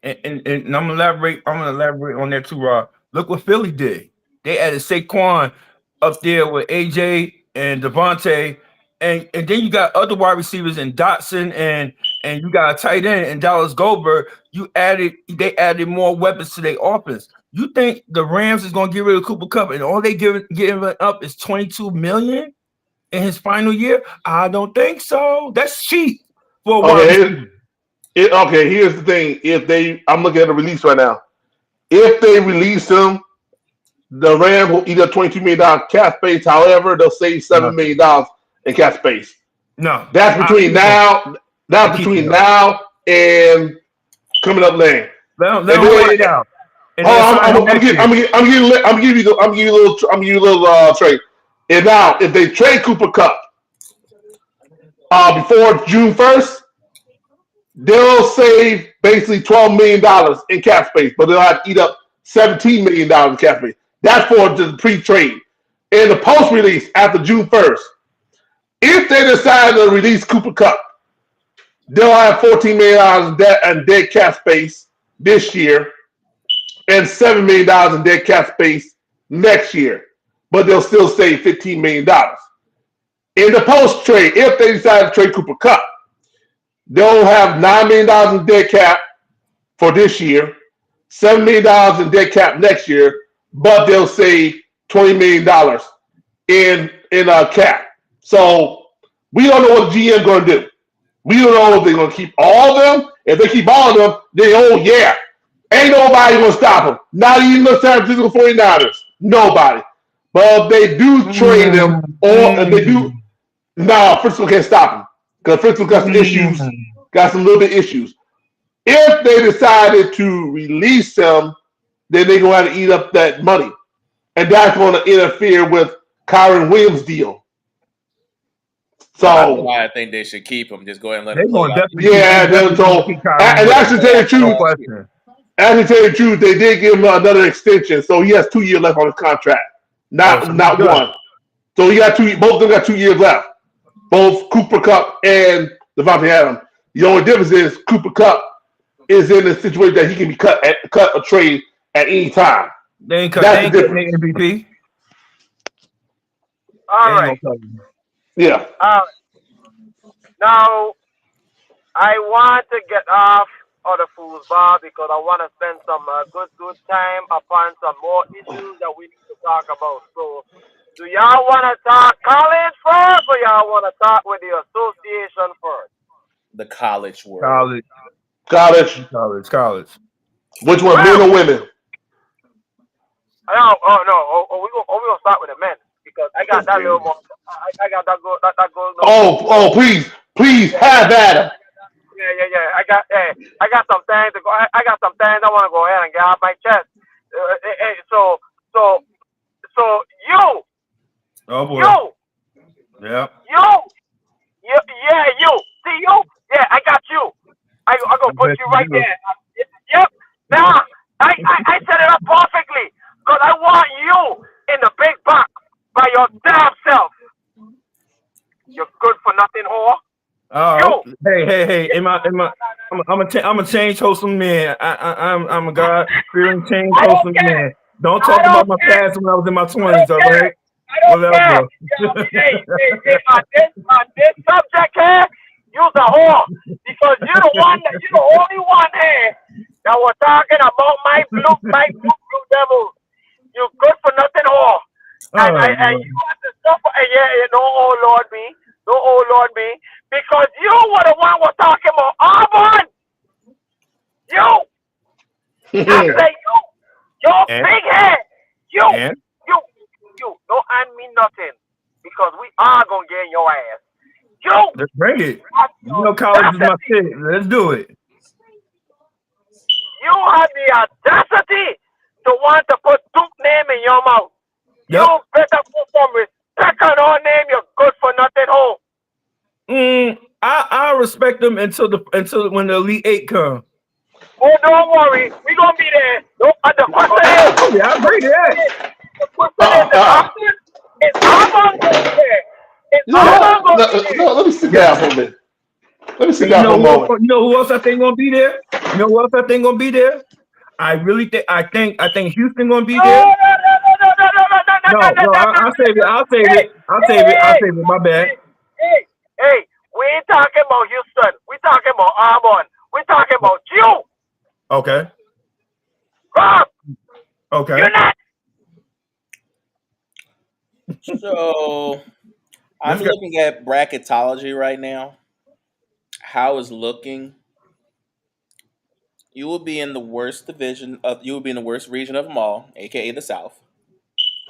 And I'm gonna elaborate on that too, Rob. Look what Philly did. They added Saquon up there with AJ and Devontae. And then you got other wide receivers in Dotson and you got a tight end in Dallas Goldberg. They added more weapons to their offense. You think the Rams is gonna get rid of Cooper Kupp and all they giving up is $22 million? in his final year? I don't think so. That's cheap for a wide Okay, receiver. okay. Here's the thing: I'm looking at the release right now. If they release him, the Rams will eat up $22 million cap space. However, they'll save $7 million in cap space. No, That's I between keep him. now. I That's keep between him. now and coming up lane. Let And him then, work it out, and then hold sign on, him next year. I'm giving you a little trade. And now, if they trade Cooper Cup before June 1st, they'll save basically $12 million in cap space, but they'll have to eat up $17 million in cap space. That's for the pre-trade. In the post-release after June 1st, if they decide to release Cooper Cup, they'll have $14 million in dead cap space this year and $7 million in dead cap space next year, but they'll still save $15 million. In the post trade, if they decide to trade Cooper Cup, they'll have $9 million in dead cap for this year, $7 million in dead cap next year, but they'll save $20 million in cap. So we don't know what the GM going to do. We don't know if they're going to keep all of them. If they keep all of them, then yeah, ain't nobody going to stop them. Not even the San Francisco 49ers. Nobody. But if they do trade them, or if they do, Frisco can't stop them because Frisco got some issues, got some little bit issues. If they decided to release them, then they're going to have to eat up that money, and that's going to interfere with Kyron Williams' deal. So I think they should keep him. Just go ahead and let They're him play going out. definitely keep Kyrie and Williams. actually tell you the truth, No question. actually tell you the truth, they did give him another extension, so he has 2 years left on his contract, not good. one. So he got both of them got 2 years left, both Cooper Cup and Devontae Adams. The only difference is Cooper Cup is in a situation that he can be cut or trade at any time. They ain't That's the cutting difference. MVP. All right. Yeah. Now, I want to get off of the foosball because I want to spend some good time upon some more issues that we need to talk about. So, do y'all want to talk college first, or y'all want to talk with the association first? The college world. College. Which one, men or women? No, we're gonna start with the men because I got that little more. I got that go. Please have at him. Yeah. I got some things to go. I got some things I want to go ahead and get off my chest. So you. Oh boy. You. Yeah. You. See you? Yeah, I got you. I gonna put you right there. Yep. Now I set it up perfectly because I want you in the big box by your damn self. You're good for nothing, whore. Oh, hey! I'm gonna change host some man. I'm a God fearing change host some man. Don't talk about my past when I was in my 20s. All right. I don't care. On this subject here, you're the whore because you're the only one here that was talking about my blue devils. You good for nothing whore. And you have to suffer. Oh Lord me, because you were the one was talking about Auburn. I say your big head. You don't hand me nothing because we are gonna get in your ass. Let's bring it. You know, college is my shit. Let's do it. You have the audacity to want to put Duke name in your mouth. Yep. You better put some respect on our name. You're good for nothing, home. I respect them until when the Elite Eight come. Oh, don't worry, we gonna be there. The question is, yeah, I agree to that. The question is Auburn gonna be there? No, let me sit down for a minute. Let me sit down for a moment. You know who else I think gonna be there? You know who else I think gonna be there? I think Houston gonna be there. No, I'll save it. My bad. Hey, we ain't talking about Houston. We talking about Auburn. We talking about you. Okay. Rob. Okay. You're not. So I'm looking at bracketology right now. How is looking? You will be in the worst division of. You will be in the worst region of them all, aka the South.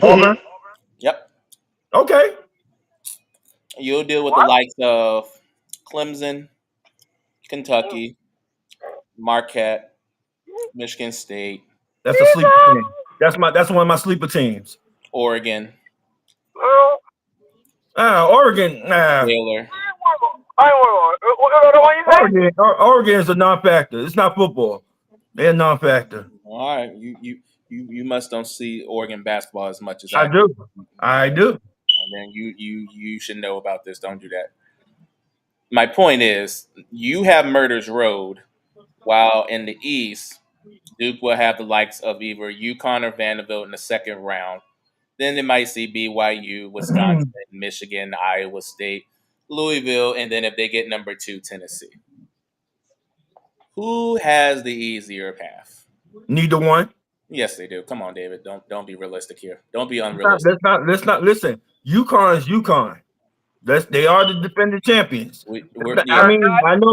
Auburn. Yep. Okay. You'll deal with the What? likes of Clemson, Kentucky, Marquette, Michigan State, That's a sleeper team. That's one of my sleeper teams. Oregon, Oregon. Baylor. What you say? Oregon is a non-factor. It's not football. They're a non-factor. All right, you must don't see Oregon basketball as much as I I do. do. I do. And then you should know about this. Don't do that. My point is, you have Murder's Road, while in the East, Duke will have the likes of either UConn or Vanderbilt in the second round. Then they might see BYU, Wisconsin, Michigan, Iowa State, Louisville, and then if they get number 2, Tennessee. Who has the easier path? Neither one. Yes, they do. Come on, David. Don't be realistic here. Don't be unrealistic. Let's not listen. UConn is UConn. They are the defending champions. I mean,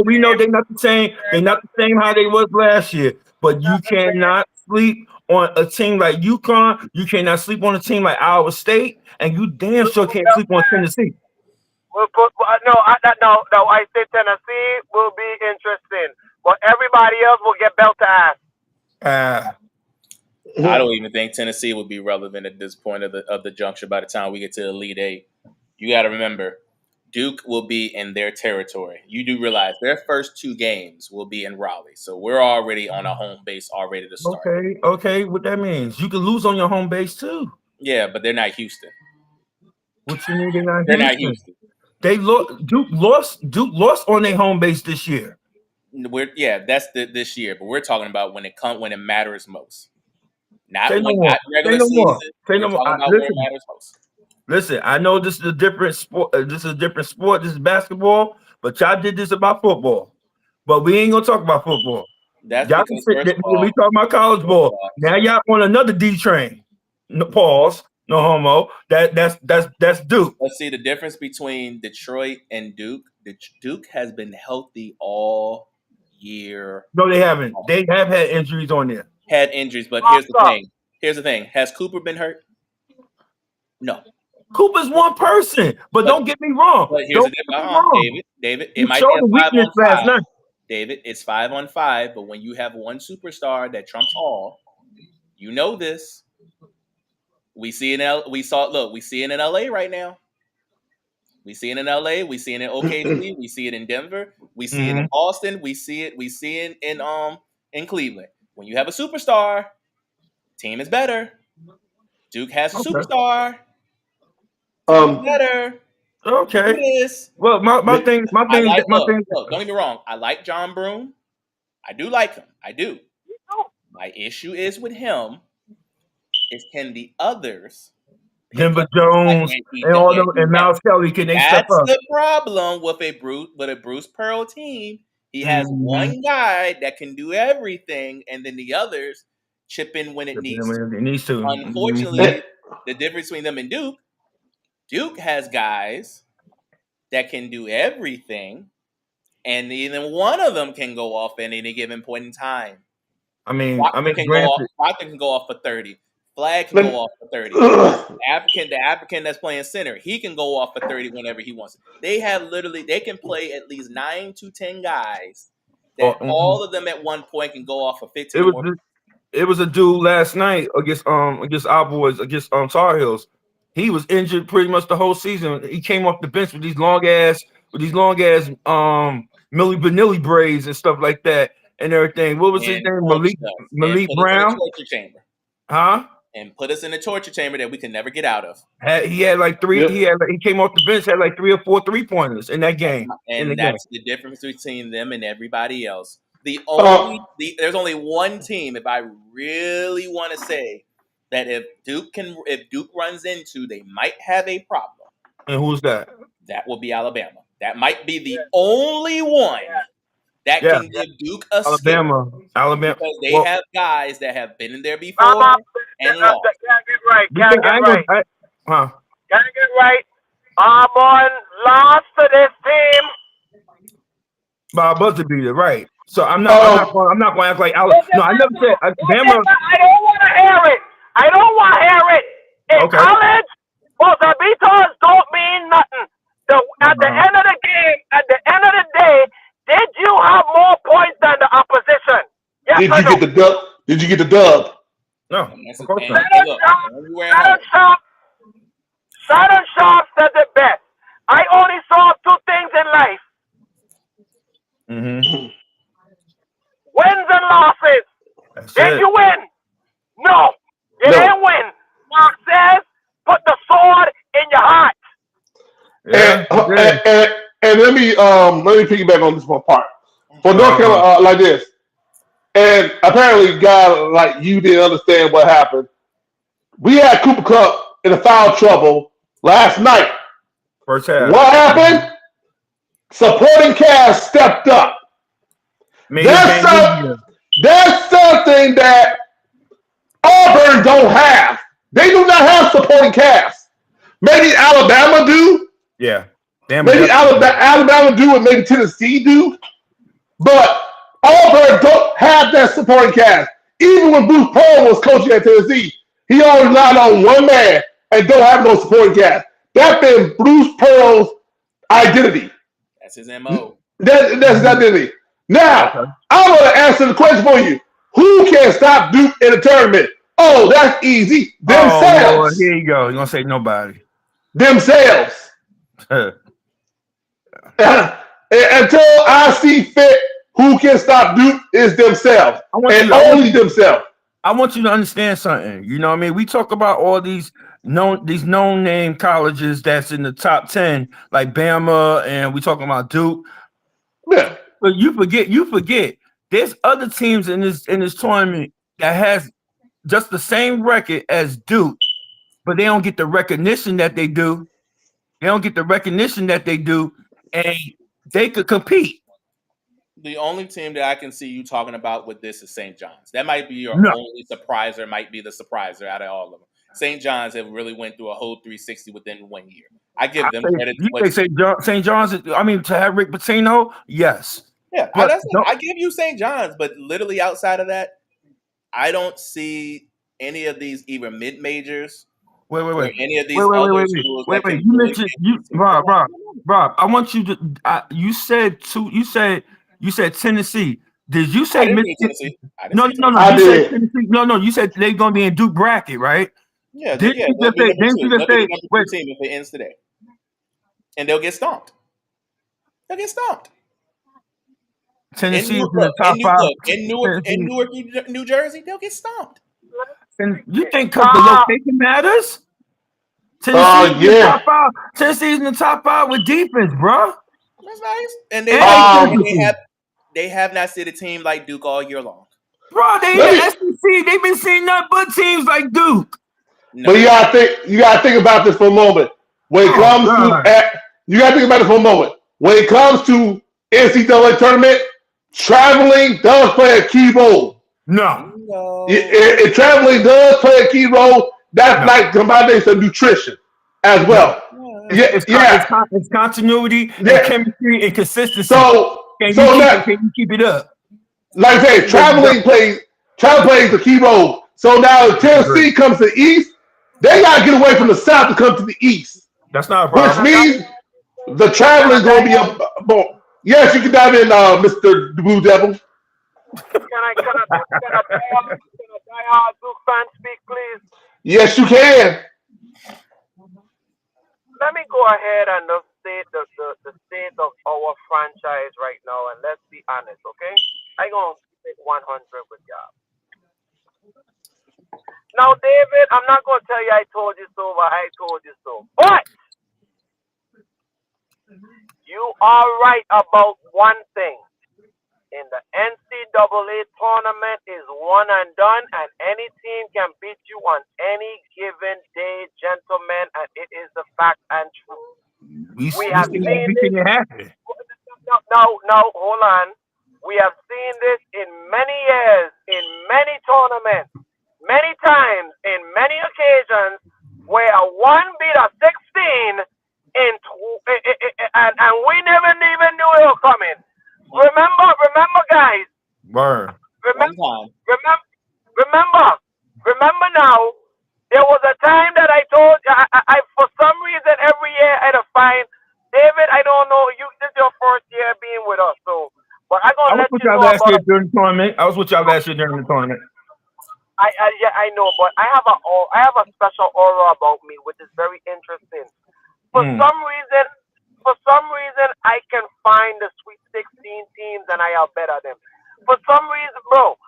we know they're not the same. They're not the same how they was last year. But you cannot sleep on a team like UConn. You cannot sleep on a team like Iowa State, and you damn sure can't sleep on Tennessee. No. I say Tennessee will be interesting, but everybody else will get belt to ass. I don't even think Tennessee would be relevant at this point of the juncture. By the time we get to Elite Eight, you got to remember, Duke will be in their territory. You do realize their first 2 games will be in Raleigh, so we're already on a home base already to start. Okay. What that means? You can lose on your home base too. Yeah, but they're not Houston. What you mean they're not They're Houston? not Houston. Duke lost on their home base this year. That's this year, but we're talking about when it matters most. Not Say when no not regular season. We're talking about where it matters most. Listen, I know this is a different sport. This is a different sport. This is basketball, but y'all did this about football. But we ain't gonna talk about football. That's Y'all because first of all, we talk about college ball. Now y'all on another D train. No pause. No homo. That's Duke. Let's see the difference between Detroit and Duke. Duke has been healthy all year. No, they haven't. They have had injuries on there. Had injuries, but here's the thing. Has Cooper been hurt? No. Cooper's one person, but don't get me wrong. But here's the difference, David. It might be a 5-on-5. David, it's 5-on-5. But when you have one superstar that trumps all, you know this. We see it in LA right now. We see it in LA. We see it in OKC. We see it in Denver. We see it in Austin. We see it in Cleveland. When you have a superstar, team is better. Duke has a superstar. Better. Okay. Well, my thing. Don't get me wrong. I like John Broome. I do like him. I do. My issue is with him. Is can the others? Denver Jones and Miles Kelly, can they step up? That's the problem with a Bruce Pearl team. He has one guy that can do everything, and then the others chip in when it needs to. Unfortunately, the difference between them and Duke has guys that can do everything, and even one of them can go off at any given point in time. Proctor can go off for 30. Flag can go off for 30. The African that's playing center, he can go off for 30 whenever he wants. They can play at least 9 to 10 guys that all of them at one point can go off for 15. It was a dude last night against our boys, against Tar Heels. He was injured pretty much the whole season. He came off the bench with these long ass Milli Vanilli braids and stuff like that and everything. What was his name? Malik Brown. Huh? And put us in a torture chamber that we can never get out of. He had like 3. Yep. He came off the bench, had like 3 or 4 3-pointers in that game. And that's the difference between them and everybody else. There's only one team, if I really want to say, that if Duke runs into, they might have a problem. And who's that? That will be Alabama. That might be the only one that can give Duke a Alabama. Because they have guys that have been in there before and lost. Gotta get right. Auburn lost to this team. By a buzzer beater, right? So I'm Um, not going to act like no. I never said Bama. I don't want to hear it. I don't want to hear it. In Okay. college, buzzer beaters don't mean nothing. At the end of the game, at the end of the day, did you have more points than the opposition? Yes did or you no? get the dub? Did you get the dub? No, And that's of it. course And not. hey, look, everywhere at home. Shannon Sharp says it best. I only saw two things in life: Mm-hmm. wins and losses. That's Did it. you win? No, you No. didn't win. Mark says, put the sword in your heart. Yeah. And let me piggyback on this one part. For North Uh-huh. Carolina, like this, and apparently, guy like you didn't understand what happened. We had Cooper Cup in a foul trouble last night. First half. What happened? Supporting cast stepped up. Made his That's game some, easier. that's something that Auburn don't have. They do not have supporting cast. Maybe Alabama do. Yeah. Damn. Maybe Alabama do, and maybe Tennessee do. But Auburn don't have that supporting cast. Even when Bruce Pearl was coaching at Tennessee, he only relied on one man and don't have no supporting cast. That's been Bruce Pearl's identity. That's his MO. That's his identity. Now, Okay. I want to answer the question for you. Who can stop Duke in a tournament? Oh, that's easy. Oh Lord, Themselves. here you go. You're gonna say nobody. Themselves. Until I see fit, who can stop Duke is themselves. And only themselves. I want you to understand something. You know what I mean? We talk about all these known name colleges that's in the top 10, like Bama, and we talking about Duke. Yeah. But you forget. There's other teams in this tournament that has just the same record as Duke, but they don't get the recognition that they do. And they could compete. The only team that I can see you talking about with this is St. John's. That might be your No. only surpriser, might be the surpriser out of all of them. St. John's have really went through a whole 360 within 1 year. I give them credit. You say St. John's. I mean, to have Rick Pitino, yes. Yeah, But I give you St. John's, but literally outside of that, I don't see any of these either mid majors wait. or any of these other schools that can You really mentioned get Rob. I want you to. You said Tennessee. Did you I say didn't say Mississippi? Tennessee. I didn't No. say Tennessee. I You said did. Tennessee. No. You said they're gonna be in Duke bracket, right? Yeah, Didn't you they'll just be say? number Didn't two. you just They'll be say? the number Wait. 2 team if it ends today. And they'll get stomped. They'll get stomped. Tennessee is in the top 5. In Newark, New Jersey, they'll get stomped. And you think because the Stop. location matters? Tennessee's in the Yeah. top 5. Tennessee's in the top 5 with defense, bro. That's nice. And they have not seen a team like Duke all year long. Bro, they in Let the me. SEC. They've been seeing nothing but teams like Duke. No. But you gotta think about this for a moment. When it comes to you gotta think about it for a moment. When it comes to NCAA tournament, traveling does play a key role. No. Traveling does play a key role. That's like combination of nutrition as well. It's continuity and chemistry and consistency. So Can you keep it up? Like I said, traveling plays a key role. So now if Tennessee comes to the East, they gotta get away from the South to come to the East. That's not a problem. Which means the traveling is gonna be a yes, you can dive in, Mr. Blue Devil. Can a diehard Duke fan speak, please? Yes, you can. Let me go ahead and state the state of our franchise right now, and let's be honest, okay? I'm gonna keep it 100 with y'all. Now, David, I'm not gonna tell you I told you so, but I told you so. But you are right about one thing. In the NCAA tournament is one and done, and any team can beat you on any given day, gentlemen, and it is the fact and truth. We have seen this. No, hold on. We have seen this in many years, in many tournaments, many times, in many occasions, where a 1 beat a 16 in and we never even knew it was coming. Remember, guys. Word. One Remember, time. remember now. There was a time that I told I for some reason every year I'd find David. I don't know you. This is your first year being with us, so but I'm I gonna was let with you y'all know last year about. during the tournament. I was with y'all last year during the tournament. Yeah, I know, but I have a special aura about me, which is very interesting. For Mm. some reason, I can find the Sweet 16 teams and I are better than them. For some reason, bro,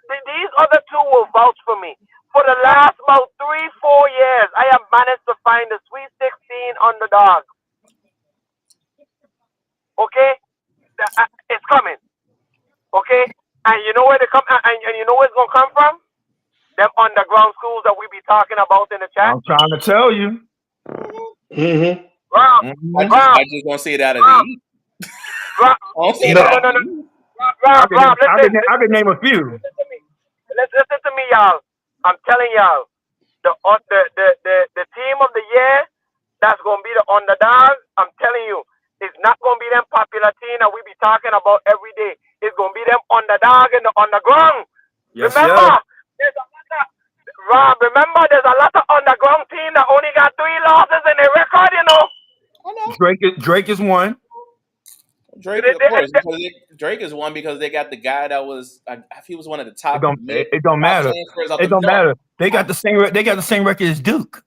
these other two will vouch for me. For the last about 3-4 years, I have managed to find the Sweet 16 underdog. Okay, it's coming. Okay, and you know where they come, and you know where it's gonna come from? Them underground schools that we be talking about in the chat. I'm trying to tell you. Mm-hmm. Rob, Mhm. Rob, I just gonna see it out of the Rob, East. Rob. I don't see it No, out no, of no, the no. East. Rob, listen, I can name a few. listen to me. Listen to me, y'all. I'm telling y'all, the team of the year that's gonna be the underdog. I'm telling you, it's not gonna be them popular team that we be talking about every day. It's gonna be them underdog in the underground. Yes, Remember, sir. there's a lot of Rob. Remember, there's a lot of underground team that only got 3 losses in their record. You know. I know. Drake is one. Drake, of course, because Drake is one because they got the guy that was he was one of the top It don't top matter. transfers of It the don't matter. They got the same record as Duke.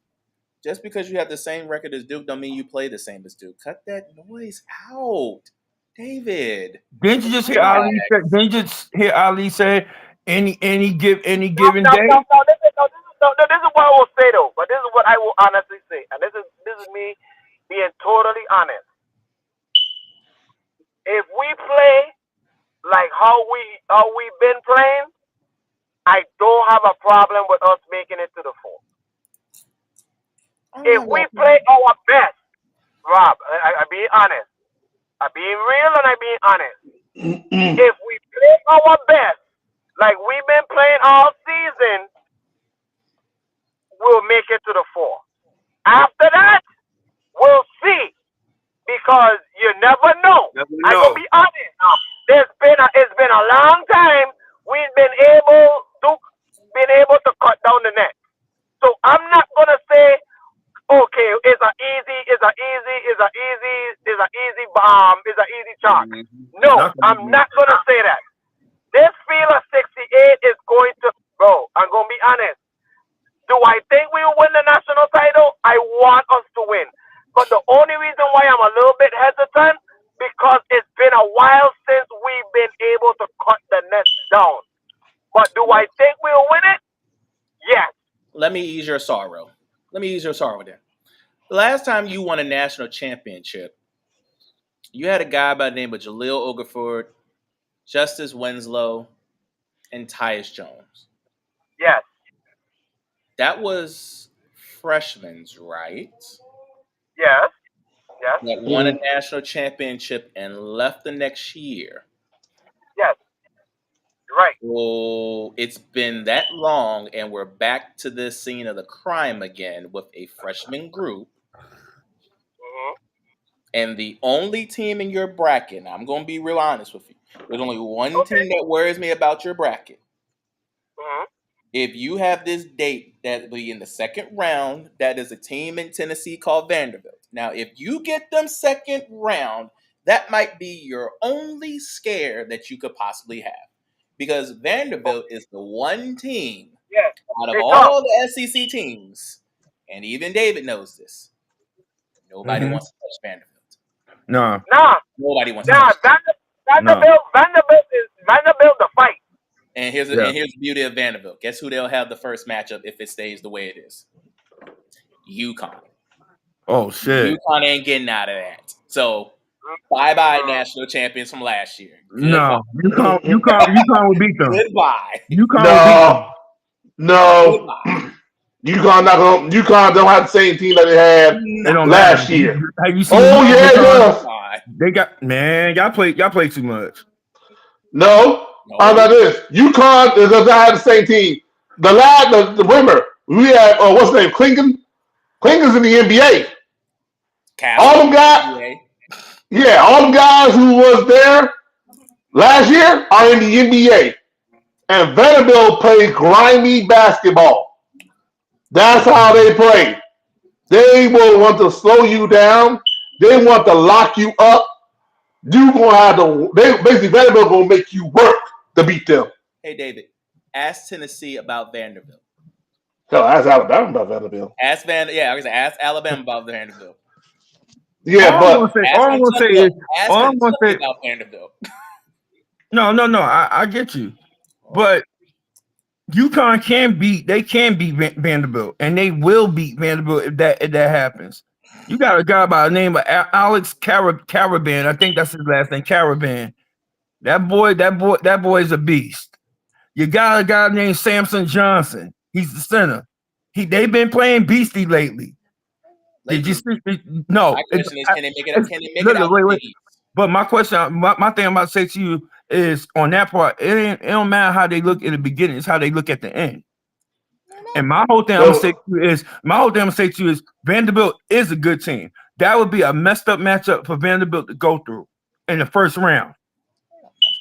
Just because you have the same record as Duke don't mean you play the same as Duke. Cut that noise out, David. Didn't you just hear Relax. Ali say? Didn't you just hear Ali say any given No, day? this is what I will say though. But this is what I will honestly say, and this is me being totally honest. If we play like how we've been playing, I don't have a problem with us making it to the 4. If we play our best, Rob, I being honest. I being real and I being honest. If we play our best, like we've been playing all season, we'll make it to the 4. After that, we'll see. Because you never know. Never I know. gonna be honest. It's been a long time we've been able to cut down the net. So I'm not gonna say, okay, it's a easy chalk. No, I'm not gonna say that. This field of 68 is going to, bro. I'm gonna be honest. Do I think we will win the national title? I want us to win. But the only reason why I'm a little bit hesitant, because it's been a while since we've been able to cut the nets down. But do I think we'll win it? Yes. Let me ease your sorrow. There. The last time you won a national championship, you had a guy by the name of Jaleel Okafor, Justice Winslow, and Tyus Jones. Yes. That was freshmen, right? Yes. That won a national championship and left the next year. Yes. You're right. So it's been that long, and we're back to the scene of the crime again with a freshman group. Mm-hmm. And the only team in your bracket, I'm going to be real honest with you, there's only one team that worries me about your bracket. Mm-hmm. If you have this date that will be in the second round, that is a team in Tennessee called Vanderbilt. Now, if you get them second round, that might be your only scare that you could possibly have. Because Vanderbilt is the one team Yes. out of Hey, Tom. all the SEC teams, and even David knows this, nobody wants to touch Vanderbilt. No. Nobody wants to touch Vanderbilt the fight. And here's the beauty of Vanderbilt. Guess who they'll have the first matchup if it stays the way it is? UConn. Oh shit. UConn ain't getting out of that. So bye national champions from last year. Goodbye. No. UConn will beat them. Goodbye. No. UConn don't have the same team that they had last year. Have you seen? Oh yeah, it does. They got y'all play too much. No. How about this? UConn does not have the same team. The winner. We have what's his name? Klingen's in the NBA. All them guys. Yeah, all the guys who was there last year are in the NBA. And Vanderbilt plays grimy basketball. That's how they play. They will want to slow you down. They want to lock you up. You gonna have to. They basically Vanderbilt gonna make you work to beat them. Hey, David, ask Tennessee about Vanderbilt. Hell, that's Alabama about Vanderbilt. Yeah, I was gonna ask Alabama about Vanderbilt. Yeah, All I'm gonna but say, Ask all I'm gonna say Kentucky. is, Ask all I'm gonna Kentucky say, about Vanderbilt. no. I get you, but UConn can beat Vanderbilt, and they will beat Vanderbilt if that happens. You got a guy by the name of Alex Caravan. I think that's his last name, Caravan. That boy is a beast. You got a guy named Samson Johnson. He's the center. They've been playing beastie lately. Did you see? No. My question is, can they make it out? Can they make it out? Wait. But my question, my thing I'm about to say to you is on that part, it don't matter how they look in the beginning, it's how they look at the end. And my whole thing I'm gonna say to you is Vanderbilt is a good team. That would be a messed up matchup for Vanderbilt to go through in the first round.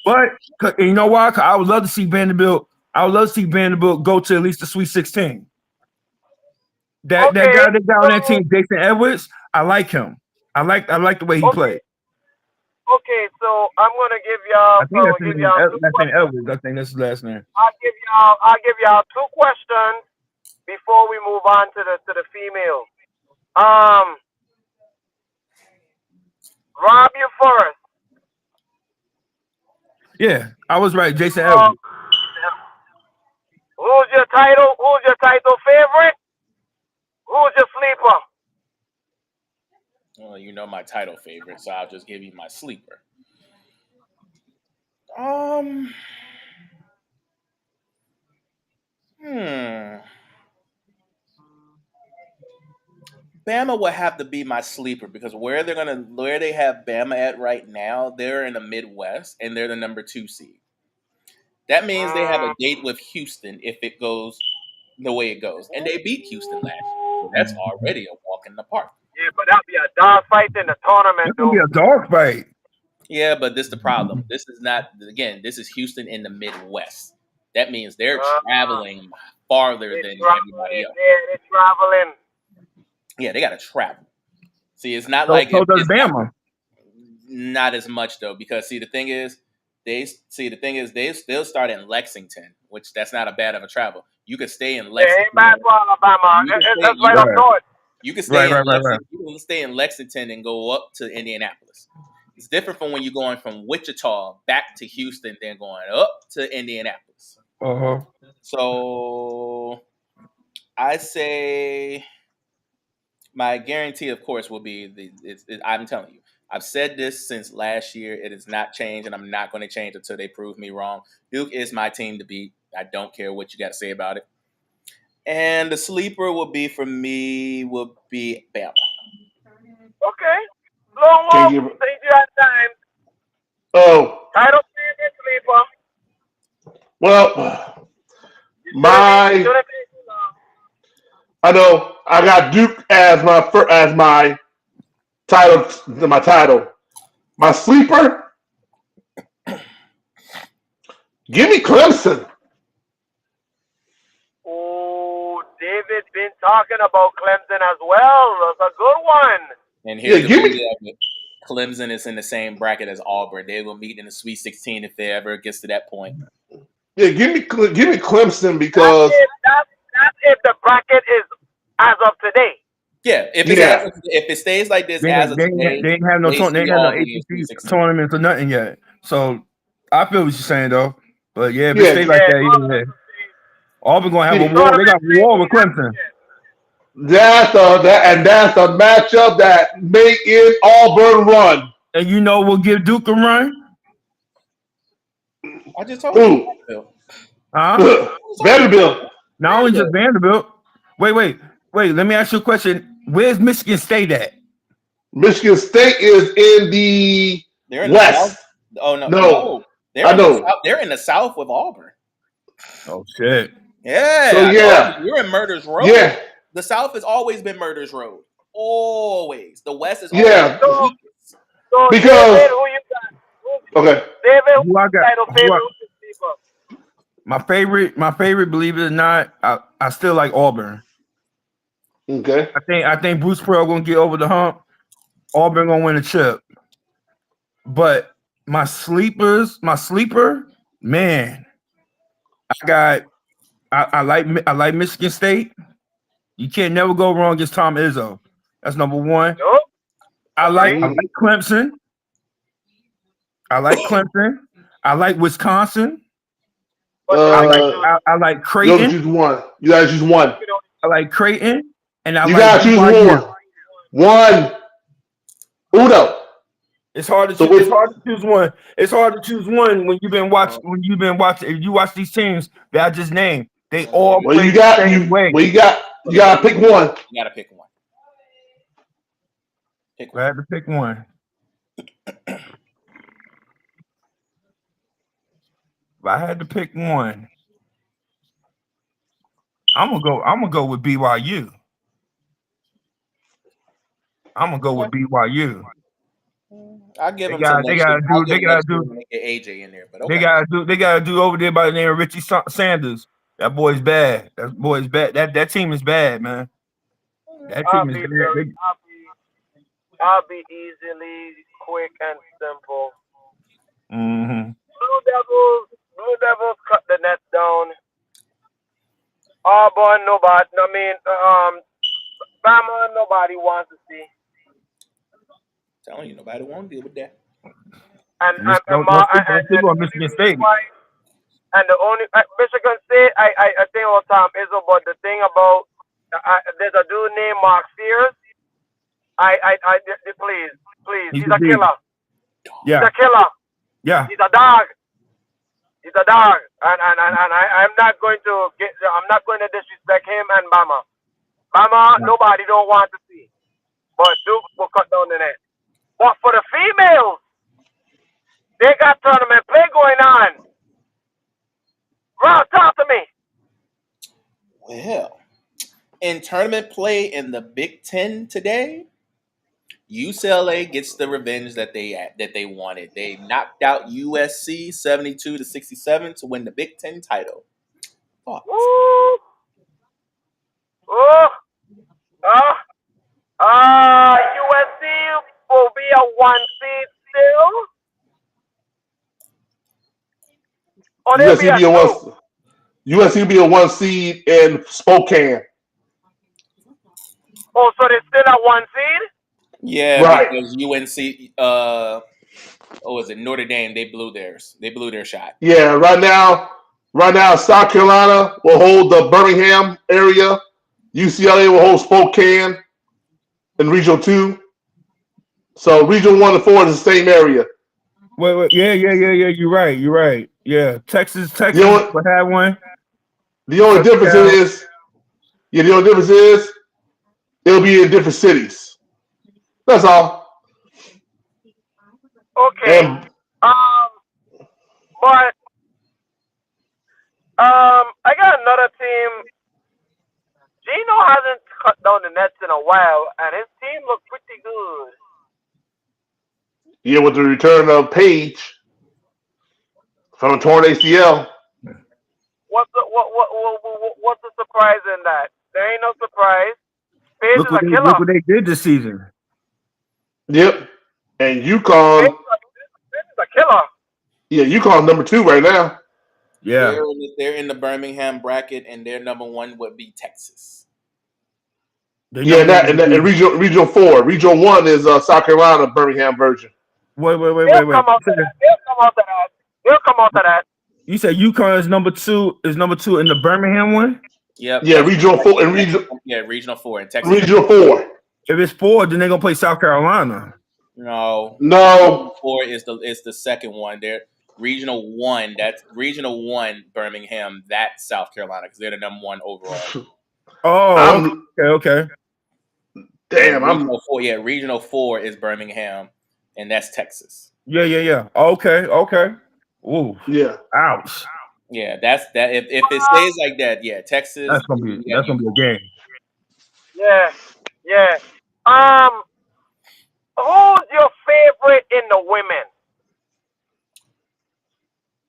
But you know why? I would love to see Vanderbilt. I would love to see Vanderbilt go to at least the Sweet 16. That guy that got on that team, Jason Edwards, I like him. I like the way he played. Okay, so I'm gonna give y'all. I think that's his name. Edwards. I think that's his last name. I'll give y'all two questions before we move on to the female. Rob, you first. Yeah, I was right, Jason Edwards. Who's your title favorite? Who's your sleeper? Well, you know my title favorite, so I'll just give you my sleeper. Bama would have to be my sleeper because where they have Bama at right now, they're in the Midwest and they're the number 2 seed. That means they have a date with Houston if it goes the way it goes, and they beat Houston last year, so that's already a walk in the park. Yeah, but that'd be a dog fight in the tournament, though. It'd be a dog fight. Yeah, but this is the problem. This is not, again, this is Houston in the Midwest. That means they're traveling farther than everybody else. Yeah, they're traveling. Yeah, they got to travel. See, it's not so does Bama. Not as much though, because the thing is, they'll start in Lexington, which that's not a bad of a travel. You could stay in Lexington. Ain't bad for Alabama. That's right up north. You can stay in Lexington. You can stay in Lexington and go up to Indianapolis. It's different from when you're going from Wichita back to Houston, then going up to Indianapolis. So I say my guarantee, of course, will be I'm telling you, I've said this since last year. It has not changed, and I'm not going to change until they prove me wrong. Duke is my team to beat. I don't care what you got to say about it. And the sleeper will be for me Bama. Okay. Long walk. Thank you at time. Oh. Title favorite sleeper. Well, I know I got Duke as my title. My sleeper. Give me Clemson. Oh, David been talking about Clemson as well. That's a good one. And here's the beauty of it. Clemson is in the same bracket as Auburn. They will meet in the Sweet 16 if they ever gets to that point. Yeah, give me Clemson because that's if the bracket is as of today. Yeah, if it stays like this as of today, they ain't have no ACC tournaments or nothing yet. So I feel what you're saying though. But yeah, if it stays like that, Auburn gonna have a war. They got a war with Clemson. That's a matchup that may end Auburn run. And you know we'll give Duke a run. I just told you. Vanderbilt. Not only just Vanderbilt. Wait. Let me ask you a question. Where's Michigan State at? Michigan State is in the West. Oh no. They're in the South with Auburn. Oh shit. Yeah. So you're in Murder's Road. Yeah. The South has always been Murder's Road. Always. The West is always So Because David, who you got? okay, David, Who I got? title favorite receiver. My favorite, believe it or not, I still like Auburn. okay. I think Bruce Pearl gonna get over the hump. Auburn gonna win a chip. But my sleeper, man, I like Michigan State. You can't never go wrong against Tom Izzo. That's number one. Nope. I like Agree. I like Clemson. I like Clemson. I like Wisconsin. But you only Uh, choose. I like you only Creighton. choose one. You gotta choose one. You know, I like Creighton, and I You like gotta choose BYU. one. One. Uno. It's hard to So choose. It's which? hard to choose one. It's hard to choose one when you've been watching. When you've been watching, if you watch these teams that I just named, they all Well, play you the got same you. way. Well, you gotta pick one. You gotta pick one. Pick I one. had to pick one. If I had to pick one, I'm gonna go with BYU. I'm gonna go with BYU. I'll give They him till got they next year. gotta I'll do give they him gotta next year do when they get AJ in there. But they okay. gotta do over there by the name of Richie Sanders. That boy's bad. That boy's bad. That team is bad, man. That I'll team is be bad. I'll be easily quick and simple. Mm-hmm. Blue Devils cut the net down. Auburn, nobody. I mean, Bama, nobody wants to see. Telling you, nobody won't deal with that. And Don't sleep the on only Michigan reason State. why, and the only Michigan State, I think all time is but the thing about there's a dude named Mark Sears. Please, He's he's a a beast. killer. He's Yeah, a killer. yeah. He's a dog. He's a dog. And I'm not going to disrespect him and Bama. Bama, nobody don't want to see. But Duke will cut down the net. But for the females, they got tournament play going on. Ron, talk to me. Well, in tournament play in the Big Ten today, UCLA gets the revenge that they wanted. They knocked out USC 72-67 to win the Big Ten title. Thoughts? Woo! Oh, USC will be a 1 seed still. Or they'll be USC a be a 2. one. USC be a 1 seed in Spokane. Oh, so they're still at 1 seed? Yeah, Right. because UNC, was it Notre Dame? They blew theirs. They blew their shot. Yeah. Right now, South Carolina will hold the Birmingham area. UCLA will hold Spokane in Regional 2. So Regional 1 and 4 is the same area. Wait. Yeah. You're right. Yeah. Texas You know what? would have one. The only difference is, it'll be in different cities. That's all. Okay. And But I got another team. Gino hasn't cut down the nets in a while, and his team looked pretty good. yeah, with the return of Page from a torn ACL. What's the surprise in that? There ain't no surprise. Page is a Look killer. what they did this season. Yep. And Page UConn, is a killer. yeah, UConn's number 2 right now. Yeah. They're in the Birmingham bracket, and their number 1 would be Texas. Yeah, and regional 4. Regional 1 is South Carolina Birmingham version. Wait. They'll come out to that. You said UConn is number 2 in the Birmingham one? Yep. Yeah, Regional 4 and Regional 4 in Texas. Regional 4. If it's 4, then they're gonna play South Carolina. No. No. 4 is the second one. They're Regional 1. That's Regional 1 Birmingham. That's South Carolina because they're the number 1 overall. Oh, okay. Damn, Regional 4. Yeah, Regional 4 is Birmingham, and that's Texas. Yeah. Okay. Ooh. Yeah. Ouch. Yeah, that's that. If it stays like that, yeah, Texas. That's gonna be a game. Yeah. Who's your favorite in the women?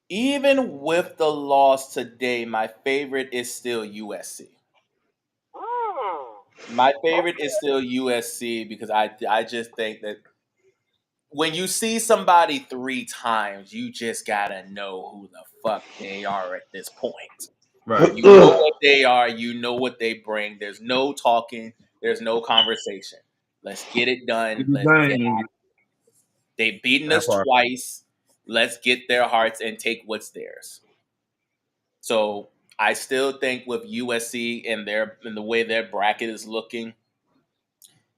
Even with the loss today, my favorite is still USC. My favorite is still USC because I just think that when you see somebody 3 times, you just gotta know who the fuck they are at this point. Right. You know what they are. You know what they bring. There's no talking. There's no conversation. Let's get it done. Let's get. They've beaten That us part. twice. Let's get their hearts and take what's theirs. So I still think with USC and the way their bracket is looking,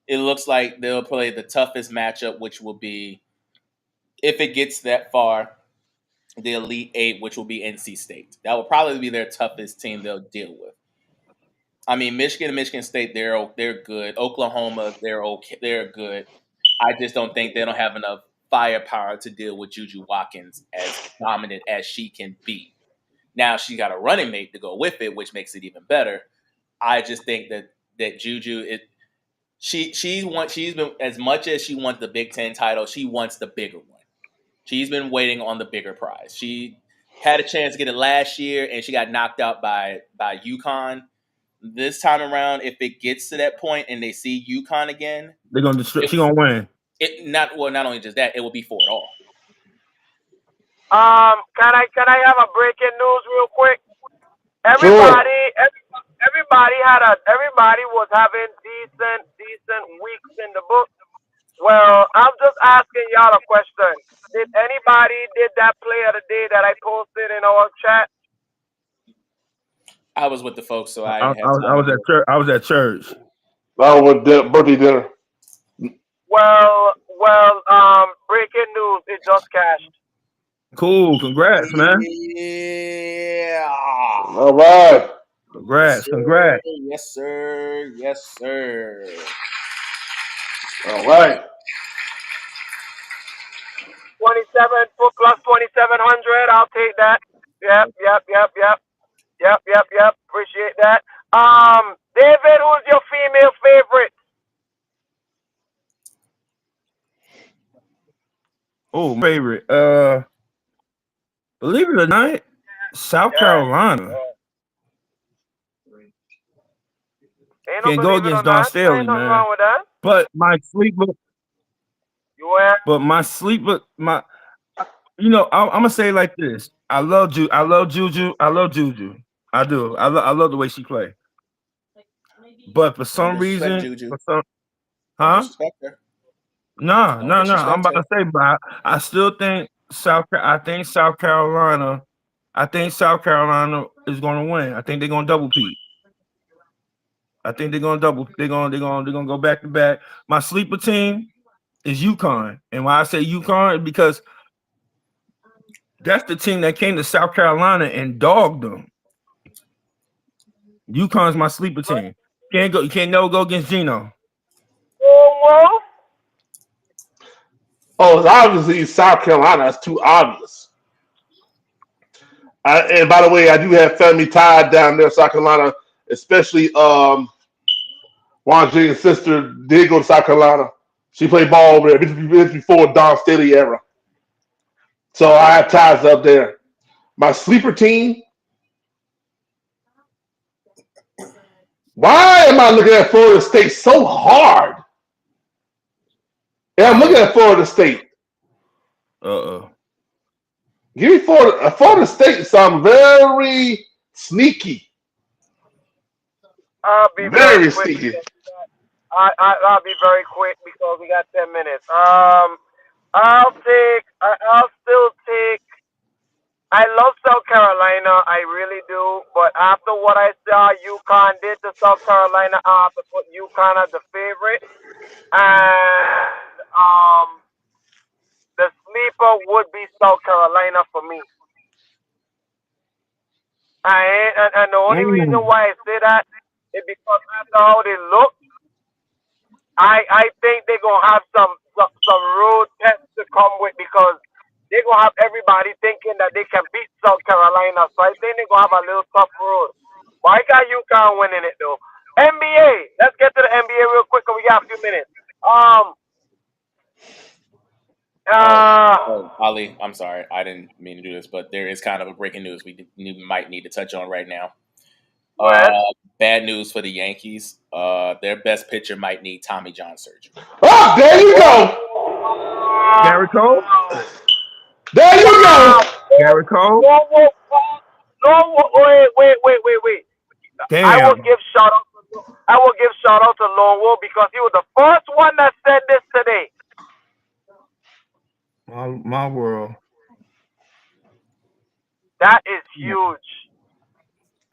it looks like they'll play the toughest matchup, which will be, if it gets that far, the Elite Eight, which will be NC State. That will probably be their toughest team they'll deal with. I mean, Michigan and Michigan State, they're good. Oklahoma, they're okay. They're good. I just don't think they don't have enough firepower to deal with Juju Watkins as dominant as she can be. Now she got a running mate to go with it, which makes it even better. I just think that Juju, she's been, as much as she wants the Big Ten title, she wants the bigger one. She's been waiting on the bigger prize. She had a chance to get it last year, and she got knocked out by UConn. This time around, if it gets to that point and they see UConn again, They're gonna destroy. She gonna win. Not only just that, it will be for it all. Can I have a breaking news real quick? Sure. Everybody was having decent weeks in the book. Well, I'm just asking y'all a question. Did that play of the day that I posted in our chat? I was with the folks, so I I, didn't I, have was, I time to was do at it. church. I was at church. That was birthday dinner. Breaking news, it just cashed. Cool. Congrats, man. Yeah. All right. Congrats. Yes, Congrats. Yes, sir. Yes, sir. All right. 27 plus 2,700. I'll take that. Yep. Appreciate that. David, who's your female favorite? Oh, favorite. Believe it or not, South Yeah. Carolina Ain't no can't go believe it or against Don not. Ain't Staley, nothing man. wrong with that. But my sleeper, You were. I'm gonna say it like this. I love Juju. I love Juju. I do. I love the way she play. But for Don't some disrespect reason, Juju. Huh? Don't disrespect her. No. Don't I'm disrespect about her. to say, but I still think I think South Carolina. I think South Carolina is going to win. I think they're going to double peat. I think they're going to double. They're going to go back to back. My sleeper team is UConn, and why I say UConn is because that's the team that came to South Carolina and dogged them. UConn's my sleeper team. You can't never go against Gino. Whoa. Oh, it's obviously South Carolina. That's too obvious. And by the way, I do have family tied down there, South Carolina, especially Juan Jaden's sister did go to South Carolina. She played ball over there before Don Staley era. So I have ties up there. My sleeper team. Why am I looking at Florida State so hard? Yeah, I'm looking at Florida State. Give me Florida State sound very sneaky. I'll be very Very quick. sneaky. I'll be very quick because we got 10 minutes. I'll still take. I love South Carolina, I really do. But after what I saw UConn did to South Carolina, I have to put UConn as the favorite. And the sleeper would be South Carolina for me. And the only reason why I say that is because after how they look, I think they're gonna have some road tests to come with because they're gonna have everybody thinking that they can beat South Carolina. So I think they're gonna have a little tough road. But I got UConn winning it though. NBA. Let's get to the NBA real quick because we got a few minutes. Ali, I'm sorry. I didn't mean to do this, but there is kind of a breaking news we might need to touch on right now. Bad news for the Yankees. Their best pitcher might need Tommy John surgery. Oh, there you go. Garrett Cole? There you go. Garrett Cole? No, wait. Damn. I will give shout out to Lone Wolf because he was the first one that said this today. My world. That is huge.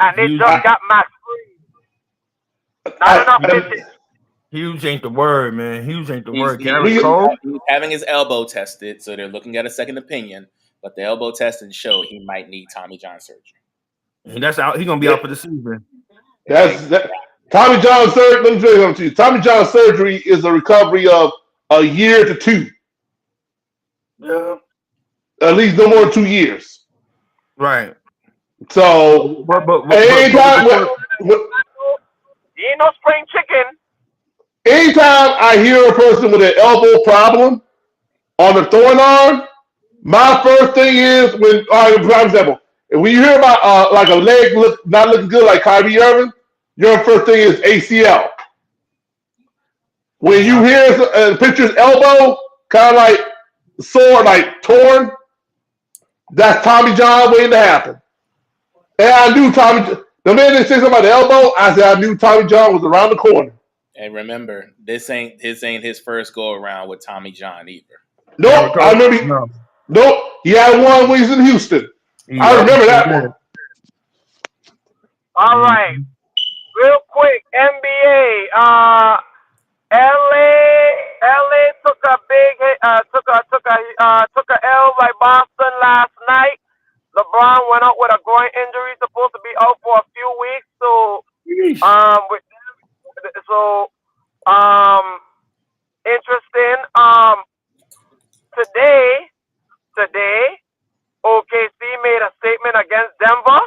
And they Huge. just got Max Free. Not enough pitches. Huge ain't the word, man. Huge ain't the word. Garrett He's Cole? having his elbow tested, so they're looking at a second opinion. But the elbow testing show he might need Tommy John surgery. And that's out. He's gonna be out for the season. Tommy John surgery. Let me tell you something to you. Tommy John surgery is a recovery of a year to 2. Yeah. At least no more than 2 years. Right. So, anytime He ain't no spring chicken. Anytime I hear a person with an elbow problem on the throwing arm, my first thing is for example, when you hear about like a leg not looking good like Kyrie Irving, your first thing is ACL. When you hear a pitcher's elbow kind of like sore, like torn, that's Tommy John waiting to happen. And I knew the minute they said something about the elbow, I said I knew Tommy John was around the corner. And remember, this ain't his first go around with Tommy John either. Nope, I remember. Nope, he had one when he was in Houston. I remember that one. All right, real quick, NBA. LA took a big hit, took a L by Boston last night. LeBron went out with a groin injury, supposed to be out for a few weeks. So, interesting. Today, OKC made a statement against Denver.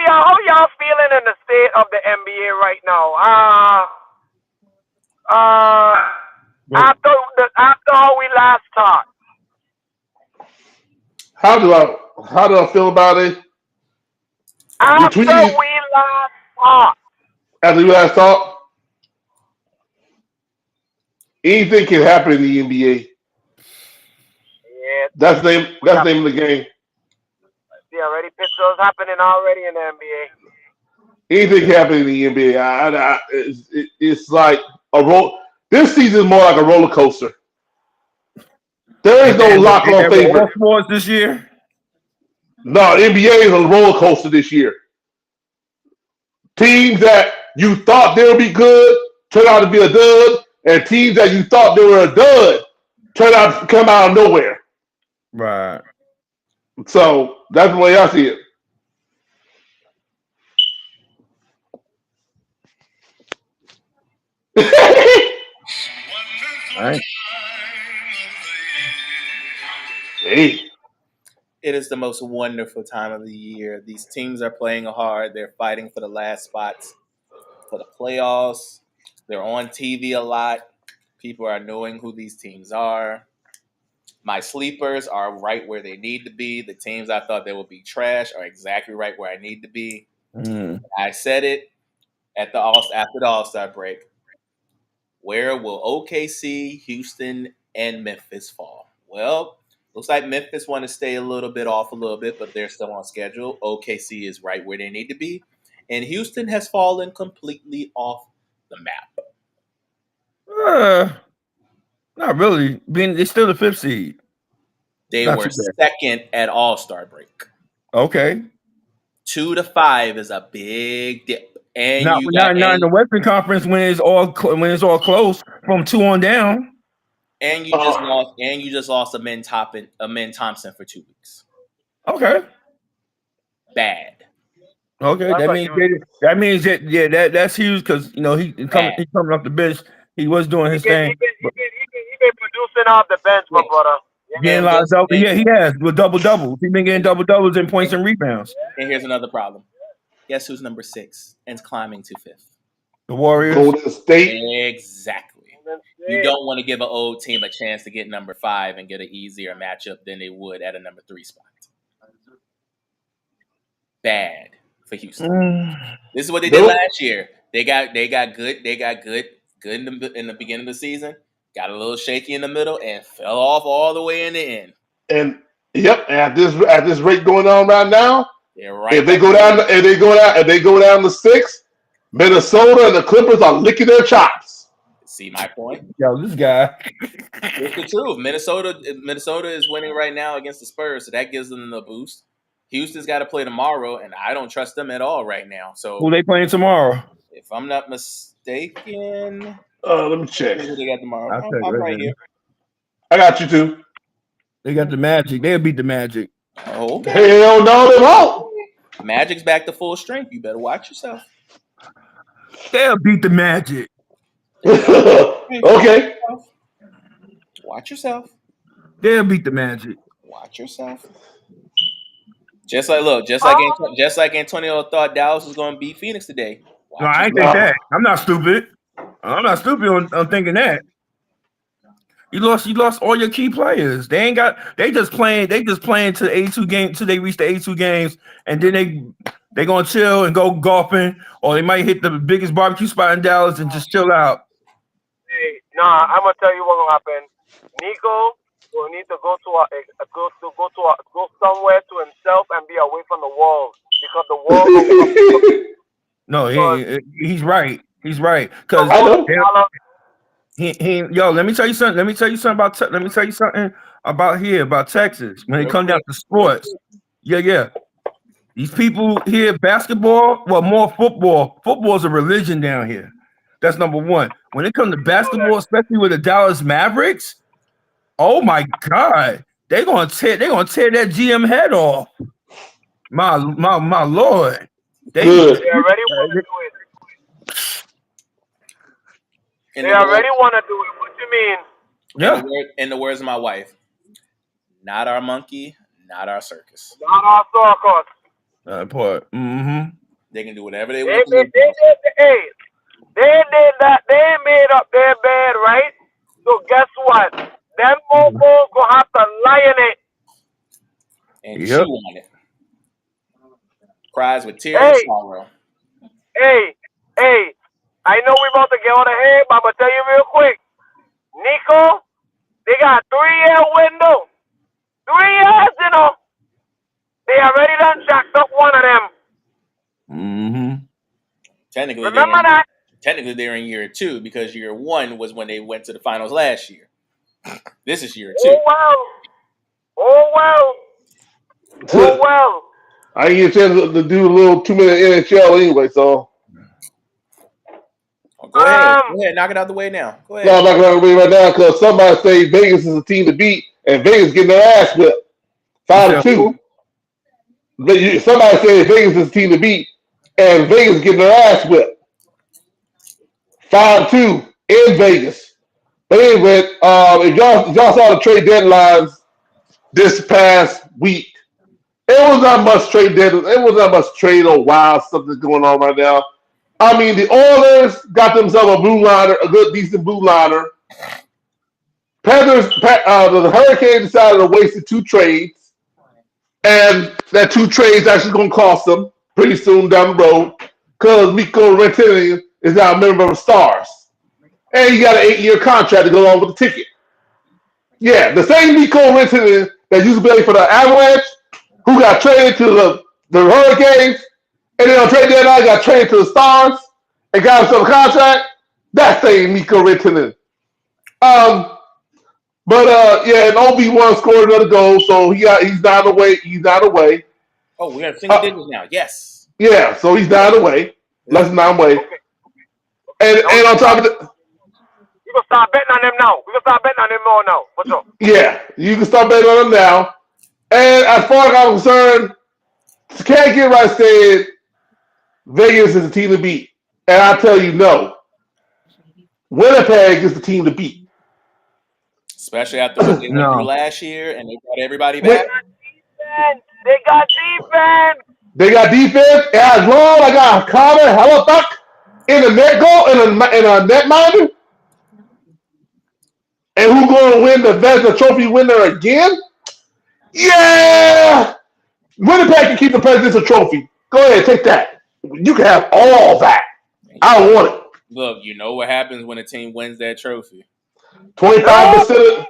How y'all feeling in the state of the NBA right now? After how we last talked. How do I feel about it? After we last talked. After we last talked? Anything can happen in the NBA. Yeah. That's the name of the game. See, already pictures happening already in the NBA. Anything can happen in the NBA. It's like a roll. This season is more like a roller coaster. There is no lock-on favorite. All sports this year? No, NBA is a roller coaster this year. Teams that you thought they would be good turn out to be a dud, and teams that you thought they were a dud turn out to come out of nowhere. Right. So that's the way I see it. Right. Hey. It is the most wonderful time of the year. These teams are playing hard. They're fighting for the last spots for the playoffs. They're on TV a lot. People are knowing who these teams are. My sleepers are right where they need to be. The teams I thought they would be trash are exactly right where I need to be. I said it after the All-Star break. Where will OKC, Houston, and Memphis fall? Well, looks like Memphis want to stay a little bit, but they're still on schedule. OKC is right where they need to be. And Houston has fallen completely off the map. Not really. They're still the 5th seed. They were second at All-Star break. Okay. 2 to 5 is a big dip. And now in the Western Conference, when it's all close from 2 on down. And you just lost Amen Thompson for 2 weeks. Okay. Bad. Okay, that means that's huge because he coming off the bench. He was doing his thing. He been producing off the bench, my brother. Getting lots of he has with double doubles. He's been getting double doubles in points and rebounds. And here's another problem. Guess who's number 6 and climbing to 5th? The Warriors. Golden State. Exactly. You don't want to give an old team a chance to get number 5 and get an easier matchup than they would at a number 3 spot. Bad for Houston. This is what they did last year. They got good in the beginning of the season. Got a little shaky in the middle and fell off all the way in the end. And at this rate going on right now, Right if they go down to 6, Minnesota and the Clippers are licking their chops. See my point? Yo, this guy. It's the truth. Minnesota is winning right now against the Spurs, so that gives them a boost. Houston's got to play tomorrow, and I don't trust them at all right now. So who they playing tomorrow? If I'm not mistaken, let me check. Who they got tomorrow? I'm right here. I got you too. They got the Magic. They'll beat the Magic. Oh, okay. Hell no, they won't. Magic's back to full strength. You better watch yourself. They'll beat the Magic. Okay. Watch yourself. They'll beat the Magic. Watch yourself. Just like Antonio thought Dallas was going to beat Phoenix today. No, I ain't think that. I'm not stupid. I'm not stupid on thinking that. You lost all your key players. They just playing to the 82 games till they reach the 82 games, and then they gonna chill and go golfing, or they might hit the biggest barbecue spot in Dallas and just chill out. Hey, nah, I'm gonna tell you what will happen. Nico will need to go somewhere to himself and be away from the walls, because the walls. No, he's right. He's right. Because let me tell you something. Let me tell you something about Texas. When it comes down to sports, yeah. These people here, basketball, well, more football. Football is a religion down here. That's number one. When it comes to basketball, especially with the Dallas Mavericks, oh my God, they're gonna tear that GM head off. My Lord. They already want to do it. They already want to do it. What you mean? Yeah. In the words of my wife, not our monkey, not our circus. Not our circus. That part. Mm-hmm. They can do whatever they want. They did that. They made up their bed, right? So guess what? Them mofos gonna have to lie in it. And chew on it. Cries with tears of sorrow. Hey, I know we about to get on the head, but I'm going to tell you real quick. Nico, they got 3-year window. 3 years, you know. They already done jacked up one of them. Mm-hmm. Technically, they're in year 2 because year 1 was when they went to the finals last year. This is year 2. Oh, well. I ain't get a chance to do a little 2-minute NHL anyway, so. Go ahead, knock it out the way now. Go ahead. No, I'm not going to way right now because somebody say Vegas is a team to beat, and Vegas getting their ass whipped 5-2. Somebody said Vegas is a team to beat, and Vegas getting their ass whipped 5-2 in Vegas. But anyway, if y'all saw the trade deadlines this past week, it was not much trade deadline. It was not much trade or wild stuff that's going on right now. I mean, the Oilers got themselves a blue liner, a good, decent blue liner. The Hurricanes decided to waste the 2 trades, and that 2 trades actually going to cost them pretty soon down the road because Mikko Rantanen is now a member of the Stars, and he got an 8-year contract to go along with the ticket. Yeah, the same Mikko Rantanen that used to play for the Avalanche, who got traded to the Hurricanes. And then on trade deadline, got traded to the Stars and got himself a contract. That's saying Mikko Rantanen. And OB1 scored another goal, so he's down away. Oh, we got single digits now. Yes. Yeah, so he's down away. Less than 9 away. Okay. And on top of it, you can start betting on them now. We can start betting on them more now. What's up? Yeah, you can start betting on them now. And as far as I'm concerned, Can't Get Right said Vegas is a team to beat. And I tell you, no. Winnipeg is the team to beat. Especially after what they went through last year and they brought everybody back. They got defense. They got defense. As long I got Connor Hellebuck in the net goal in a net minder, and who's going to win the Vezina Trophy winner again? Yeah, Winnipeg can keep the Presidential Trophy. Go ahead, take that. You can have all that. I don't want it. Look, you know what happens when a team wins that trophy. 25% of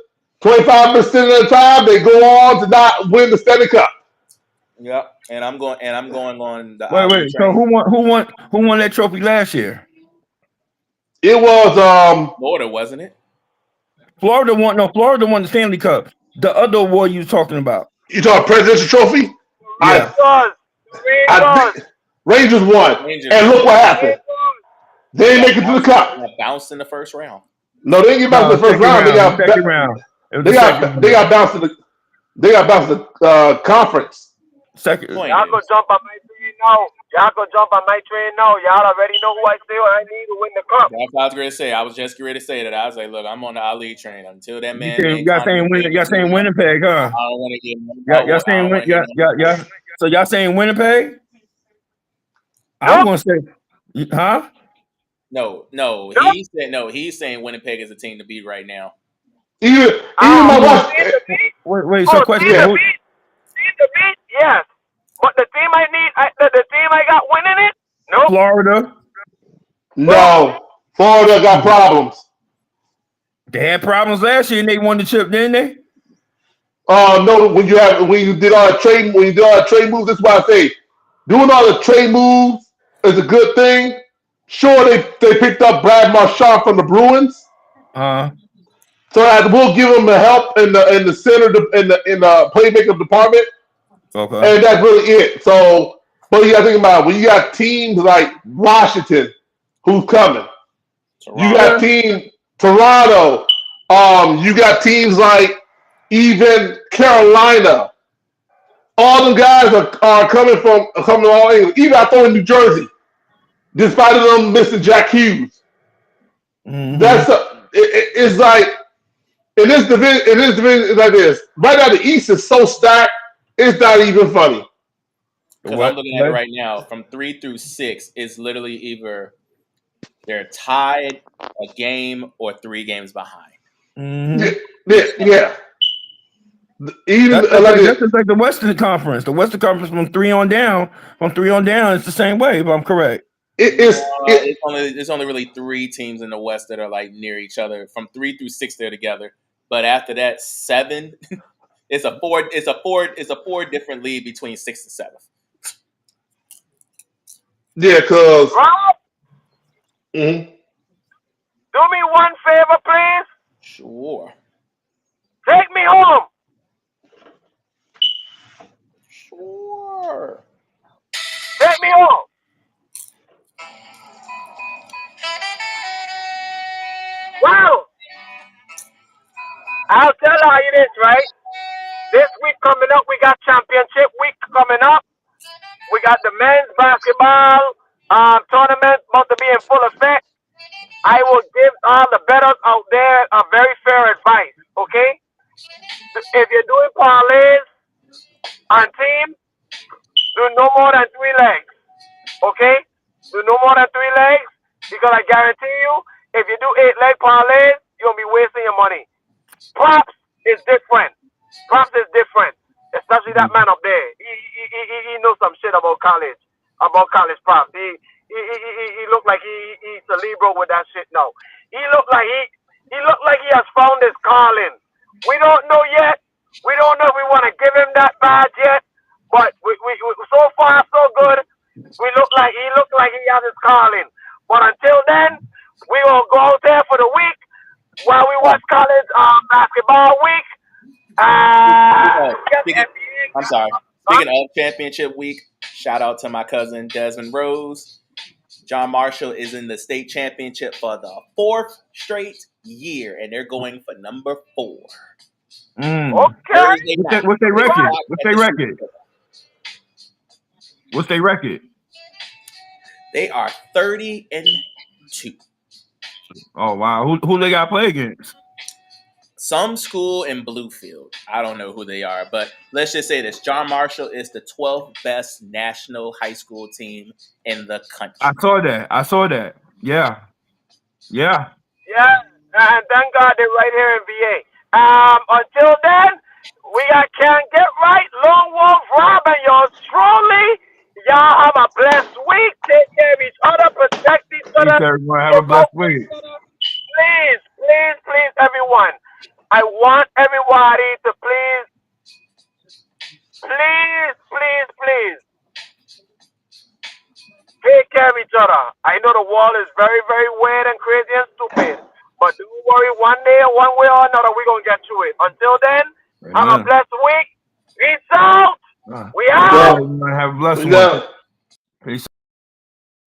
the time they go on to not win the Stanley Cup. Yep, and I'm going on the Wait. train. So who won that trophy last year? It was Florida, wasn't it? Florida won the Stanley Cup. The other award you was talking about. You talking Presidential Trophy? Yeah. I think Rangers won. Rangers. And look what happened. They didn't make it to the cup. Got bounced in the first round. No, they didn't get bounced in the first round. They got second round. They got bounced in the conference. Second. Y'all go jump on my train now. Y'all already know who I need to win the cup. That's what I was going to say. I was just ready to say that. I was like, look, I'm on the Ali train until that man. Y'all saying Winnipeg, huh? I don't want to get. So y'all saying Winnipeg? I'm gonna say, huh? No. He's saying Winnipeg is a team to beat right now. Even my wife. Wait. So question. Team to beat, yes. But the team I need, the team I got winning it, no. Florida. No, Florida got problems. They had problems last year and they won the chip, didn't they? No. When you did all the trade moves, that's why I say doing all the trade moves is a good thing. Sure, they picked up Brad Marchand from the Bruins. So we'll give them the help in the center in the playmaker department. Okay. And that's really it. So, but you got to think about it. When you got teams like Washington, who's coming. Toronto. You got team Toronto. You got teams like even Carolina. All the guys are coming all England. Even I throw in New Jersey, despite them missing Jack Hughes. Mm-hmm. It's like in this division. It's like this. Right now, the East is so stacked. It's not even funny. Because I'm looking at it right now, from 3 through 6, it's literally either they're tied a game or 3 games behind. Mm-hmm. Yeah. That's just like the Western Conference. The Western Conference from 3 on down, it's the same way, if I'm correct. It's only really 3 teams in the West that are like near each other. From 3 through 6, they're together. But after that, 7. It's a four different lead between 6th and 7th. Yeah, cause Rob, do me one favor, please. Sure. Take me home. Sure. Take me home. Wow. I'll tell you this, right? This week coming up, we got championship week coming up. We got the men's basketball tournament about to be in full effect. I will give all the bettors out there a very fair advice, okay? If you're doing parlays on team, do no more than 3 legs, okay? Do no more than 3 legs because I guarantee you, if you do 8-leg parlays, you'll be wasting your money. Props is different. Especially that man up there. He knows some shit about college props. He look like he's a Libra with that shit now. He look like he has found his calling. We don't know yet. We don't know if we want to give him that badge yet. But we so far so good. He look like he has his calling. But until then, we will go out there for the week while we watch college basketball week. I'm sorry. Speaking of championship week, shout out to my cousin Desmond Rose. John Marshall is in the state championship for the 4th straight year, and they're going for number 4. Okay. What's their record? They are 30-2. Oh wow! Who they got to play against? some school in Bluefield. I don't know who they are, but let's just say this: John Marshall is the 12th best national high school team in the country. I saw that. Yeah. Yeah, and thank God they're right here in VA. Until then, we Can't Get Right, Lone Wolf Rob, and yours truly. Y'all have a blessed week. Take care of each other. Protect each Peace, other. everyone. Have a Promote blessed week. please, please, please, everyone. I want everybody to please, please, please, please take care of each other. I know the world is very, very weird and crazy and stupid, but don't worry. One day, one way or another, we're gonna get through it. Until then, have a Amen. blessed week. Peace out. We Peace, out. everyone. Have a blessed We one. got